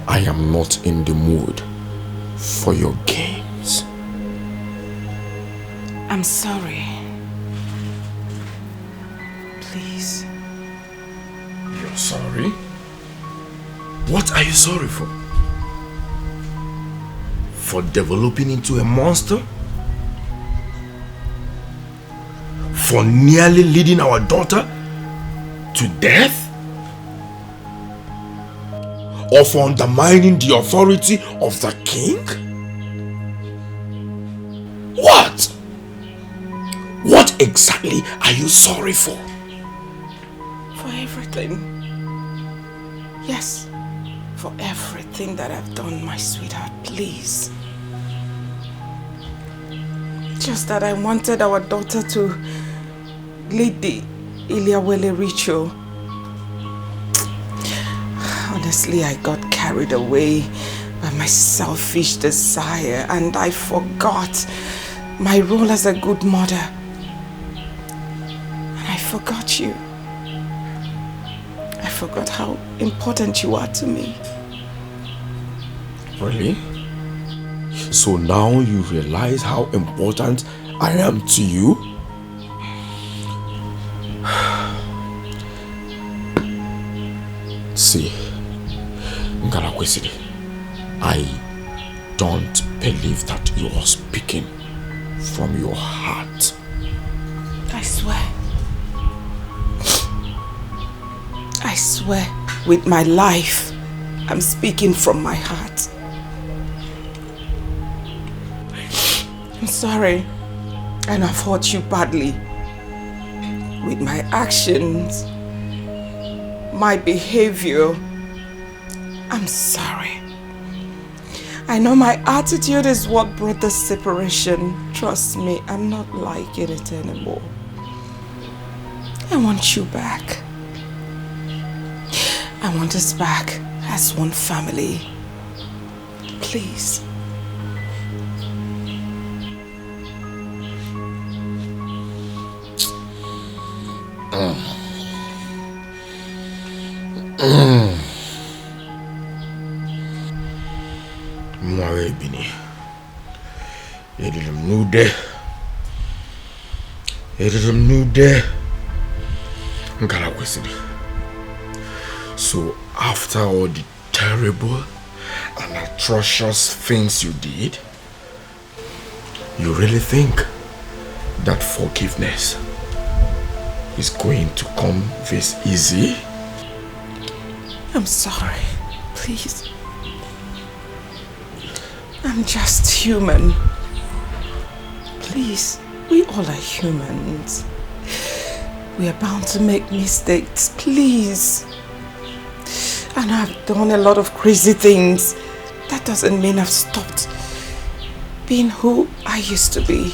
I am not in the mood for your games. I'm sorry. Please. You're sorry? What are you sorry for? For developing into a monster? For nearly leading our daughter to death? Or for undermining the authority of the king? What? What exactly are you sorry for? For everything. Yes, for everything that I've done, my sweetheart, please. Just that I wanted our daughter to lead the Ilia ritual. Honestly, I got carried away by my selfish desire and I forgot my role as a good mother. And I forgot you. I forgot how important you are to me. Really? So now you realize how important I am to you? See, Ngalakwesiri, I don't believe that you are speaking from your heart. I swear. I swear with my life, I'm speaking from my heart. I'm sorry, and I've hurt you badly with my actions, my behavior. I'm sorry. I know my attitude is what brought the separation. Trust me, I'm not liking it anymore. I want you back. I want us back as one family. Please. Mwawe bini. Edilim nude. Edilim nude. Ngalakwesiri. So after all the terrible and atrocious things you did, you really think that forgiveness is going to come this easy? I'm sorry. Please. I'm just human. Please. We all are humans. We are bound to make mistakes. Please. And I've done a lot of crazy things. That doesn't mean I've stopped being who I used to be.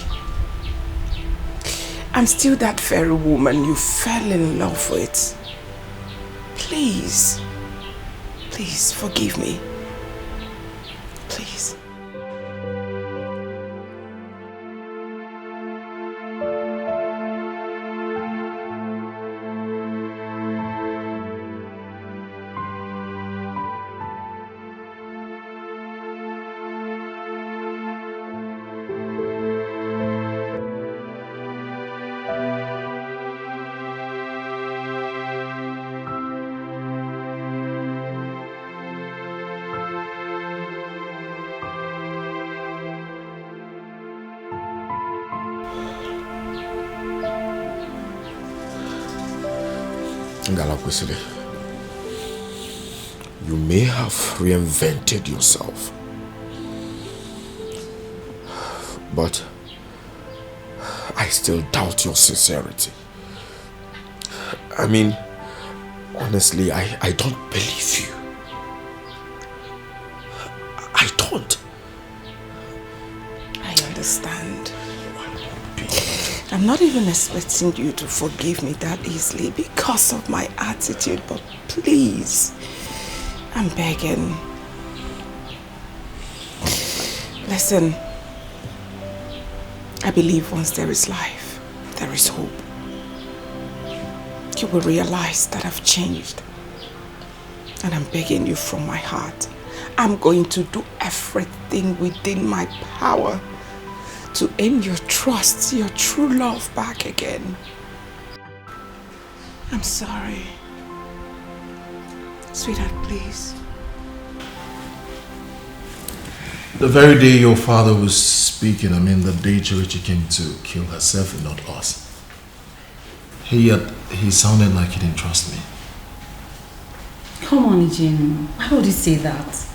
I'm still that very woman you fell in love with. Please. Please forgive me. Please. Ngalakwesiri, you may have reinvented yourself, but I still doubt your sincerity. I mean, honestly, I don't believe you. I don't. I understand. I'm not even expecting you to forgive me that easily because of my attitude, but please, I'm begging. Listen, I believe once there is life, there is hope. You will realize that I've changed. And I'm begging you from my heart. I'm going to do everything within my power to earn your trust, your true love back again. I'm sorry. Sweetheart, please. The very day your father was speaking, the day Cherechi came to kill herself and not us, he sounded like he didn't trust me. Come on, Jim. Why would you say that?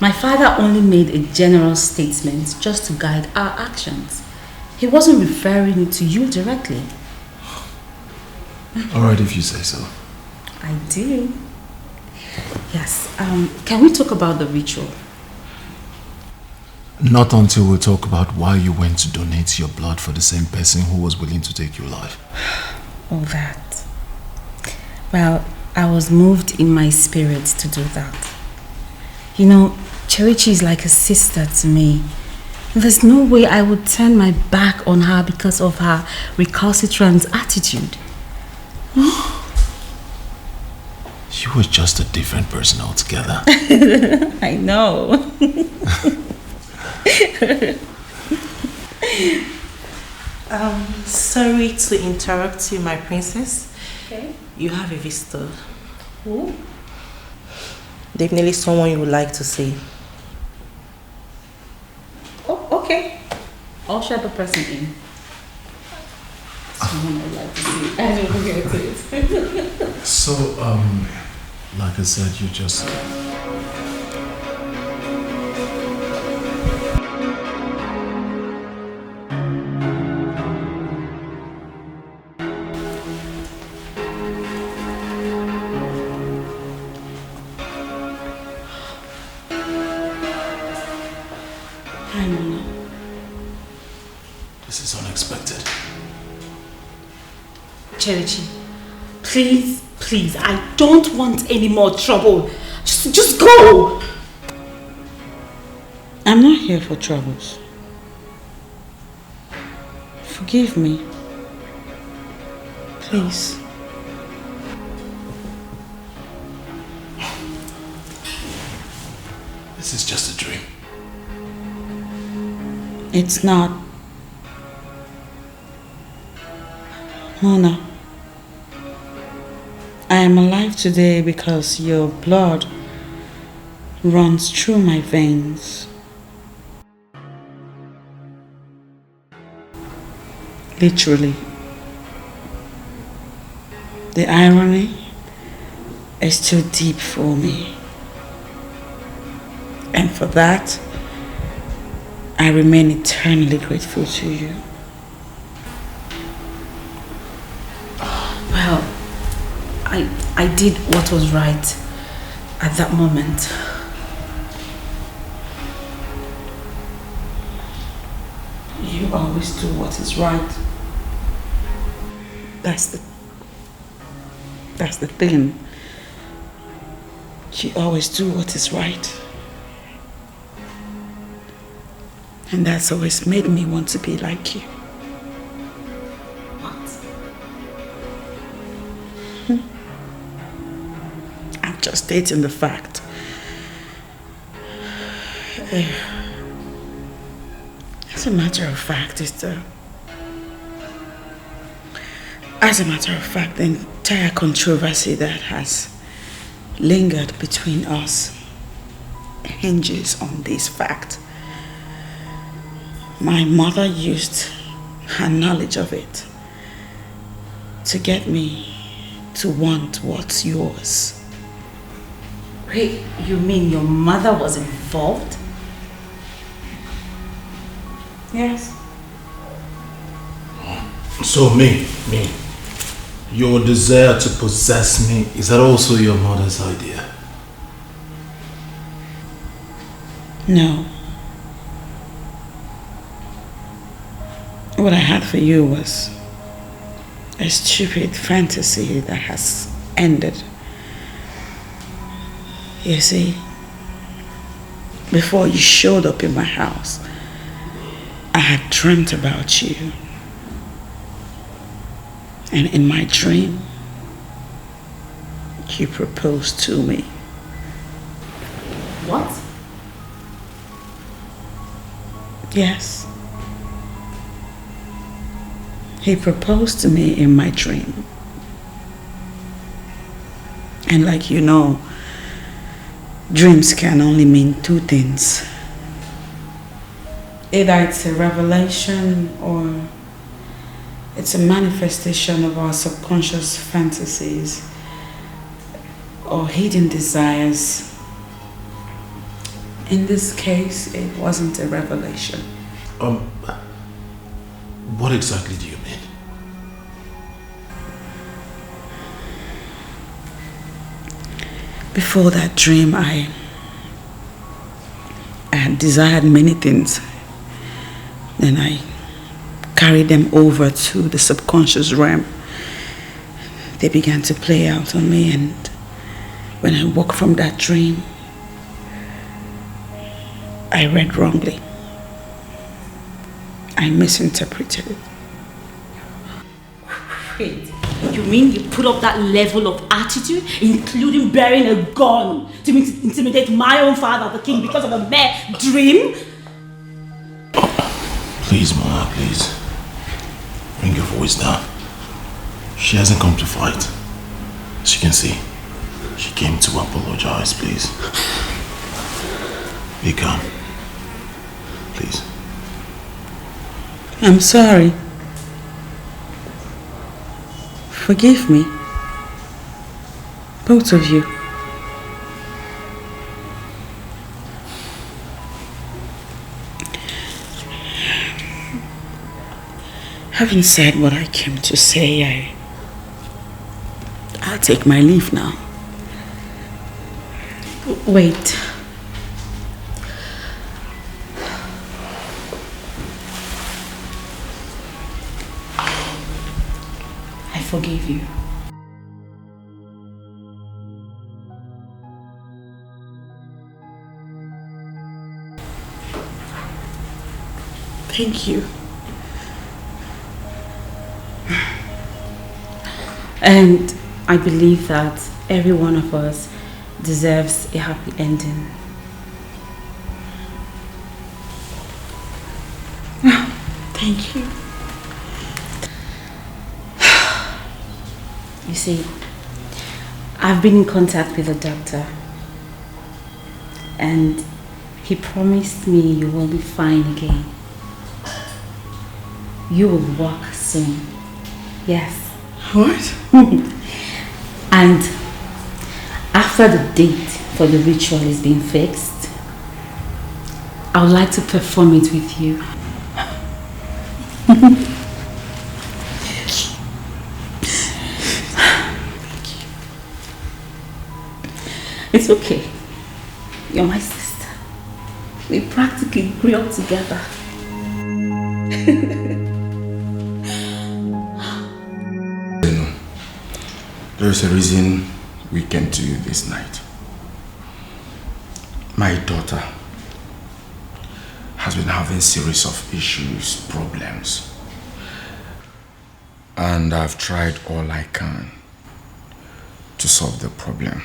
My father only made a general statement just to guide our actions. He wasn't referring to you directly. Alright, if you say so. I do. Yes. Can we talk about the ritual? Not until we talk about why you went to donate your blood for the same person who was willing to take your life. All that. Well, I was moved in my spirit to do that. You know, Cherechi is like a sister to me. There's no way I would turn my back on her because of her recalcitrant attitude. You were just a different person altogether. I know. Sorry to interrupt you, my princess. Okay. You have a visitor. Who? Definitely someone you would like to see. Oh, okay. I'll share the person in. Someone I'd like to see. I don't get it. So, like I said, you just... This is unexpected. Cherechi, please, I don't want any more trouble. Just go! I'm not here for troubles. Forgive me. Please. This is just a dream. It's not. Mona, I am alive today because your blood runs through my veins. Literally. The irony is too deep for me. And for that, I remain eternally grateful to you. Well, I did what was right at that moment. You always do what is right. That's the thing. You always do what is right. And that's always made me want to be like you. I'm just stating the fact. As a matter of fact, the entire controversy that has lingered between us hinges on this fact. My mother used her knowledge of it to get me to want what's yours. Wait, you mean your mother was involved? Yes. So me, your desire to possess me, is that also your mother's idea? No. What I had for you was a stupid fantasy that has ended. You see, before you showed up in my house, I had dreamt about you. And in my dream, you proposed to me. What? Yes. He proposed to me in my dream. And like you know, dreams can only mean two things. Either it's a revelation or it's a manifestation of our subconscious fantasies or hidden desires. In this case, it wasn't a revelation. What exactly do you mean? Before that dream, I had desired many things. Then I carried them over to the subconscious realm. They began to play out on me, and when I woke from that dream, I read wrongly. I misinterpreted it. Wait, you mean you put up that level of attitude, including bearing a gun to intimidate my own father, the king, because of a mere dream? Please, Mama, please. Bring your voice down. She hasn't come to fight. As you can see, she came to apologize, please. Be calm. Please. I'm sorry. Forgive me. Both of you. Having said what I came to say, I'll take my leave now. Wait. I forgive you. Thank you. And I believe that every one of us deserves a happy ending. Thank you. You see, I've been in contact with the doctor, and he promised me you will be fine again. You will walk soon. Yes. What? And after the date for the ritual is being fixed, I would like to perform it with you. It's okay. You're my sister. We practically grew up together. There's a reason we came to you this night. My daughter has been having a series of issues, problems. And I've tried all I can to solve the problem.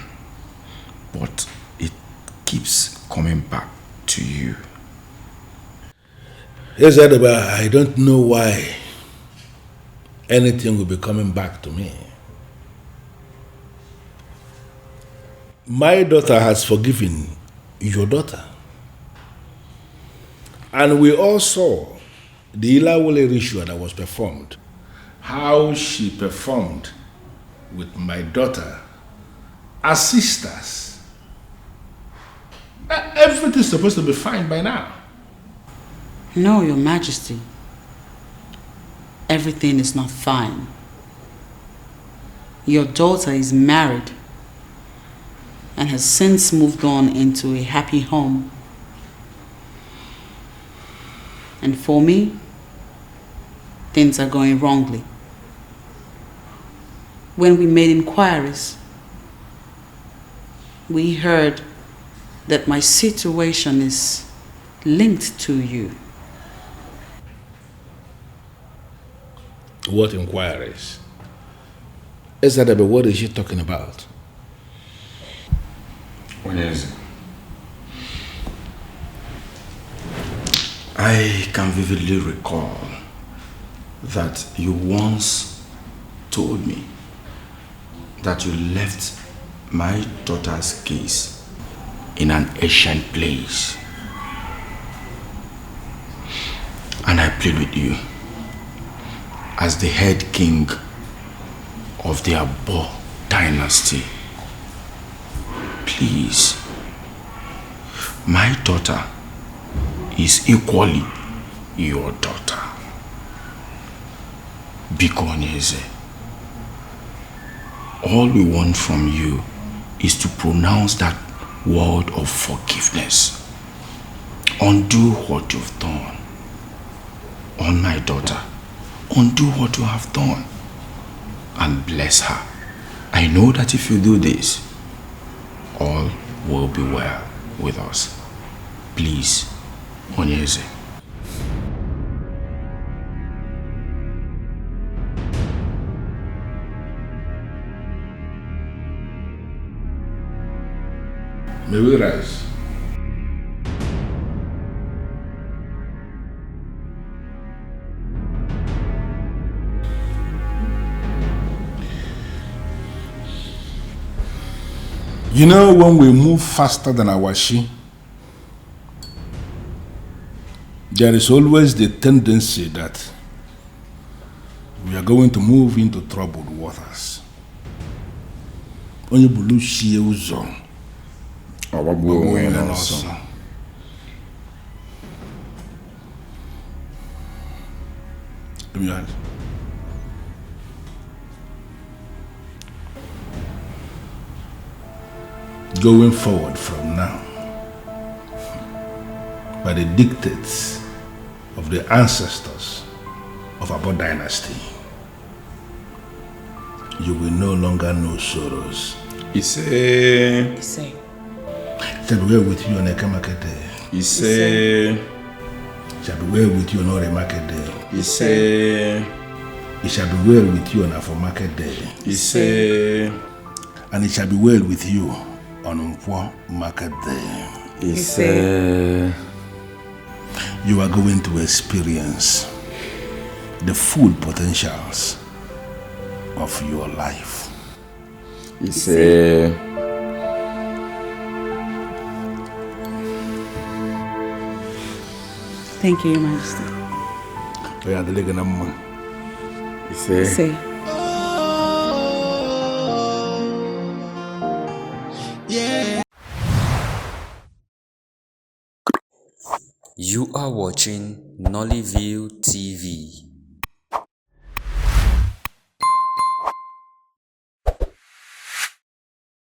But it keeps coming back to you. Yes, Adaba, I don't know why anything will be coming back to me. My daughter has forgiven your daughter. And we all saw the Ilia ritual that was performed. How she performed with my daughter as sisters. Everything's supposed to be fine by now. No, Your Majesty. Everything is not fine. Your daughter is married and has since moved on into a happy home. And for me, things are going wrongly. When we made inquiries, we heard that my situation is linked to you. What inquiries? Ezadebe, what is she talking about? What is it? I can vividly recall that you once told me that you left my daughter's case in an ancient place. And I played with you as the head king of the Abo dynasty. Please, my daughter is equally your daughter. Bikonyeze. All we want from you is to pronounce that word of forgiveness. Undo what you've done. On my daughter, undo what you have done. And bless her. I know that if you do this, all will be well with us. Please, Onyeze. May we rise? You know, when we move faster than our she, there is always the tendency that we are going to move into troubled waters. Onye bulu shie uzo. Give me your hand. Going forward from now, by the dictates of the ancestors of our dynasty, you will no longer know sorrows. Ise. Shall be well with you on a market day. Ise. Shall be well with you on a market day. Ise. It shall be well with you on a market day. Ise. And it shall be well with you on Nkwo market day. Ise. You are going to experience the full potentials of your life. Ise. Thank you, Your Majesty. We are the leg number one. Say. You are watching Nolly Ville TV.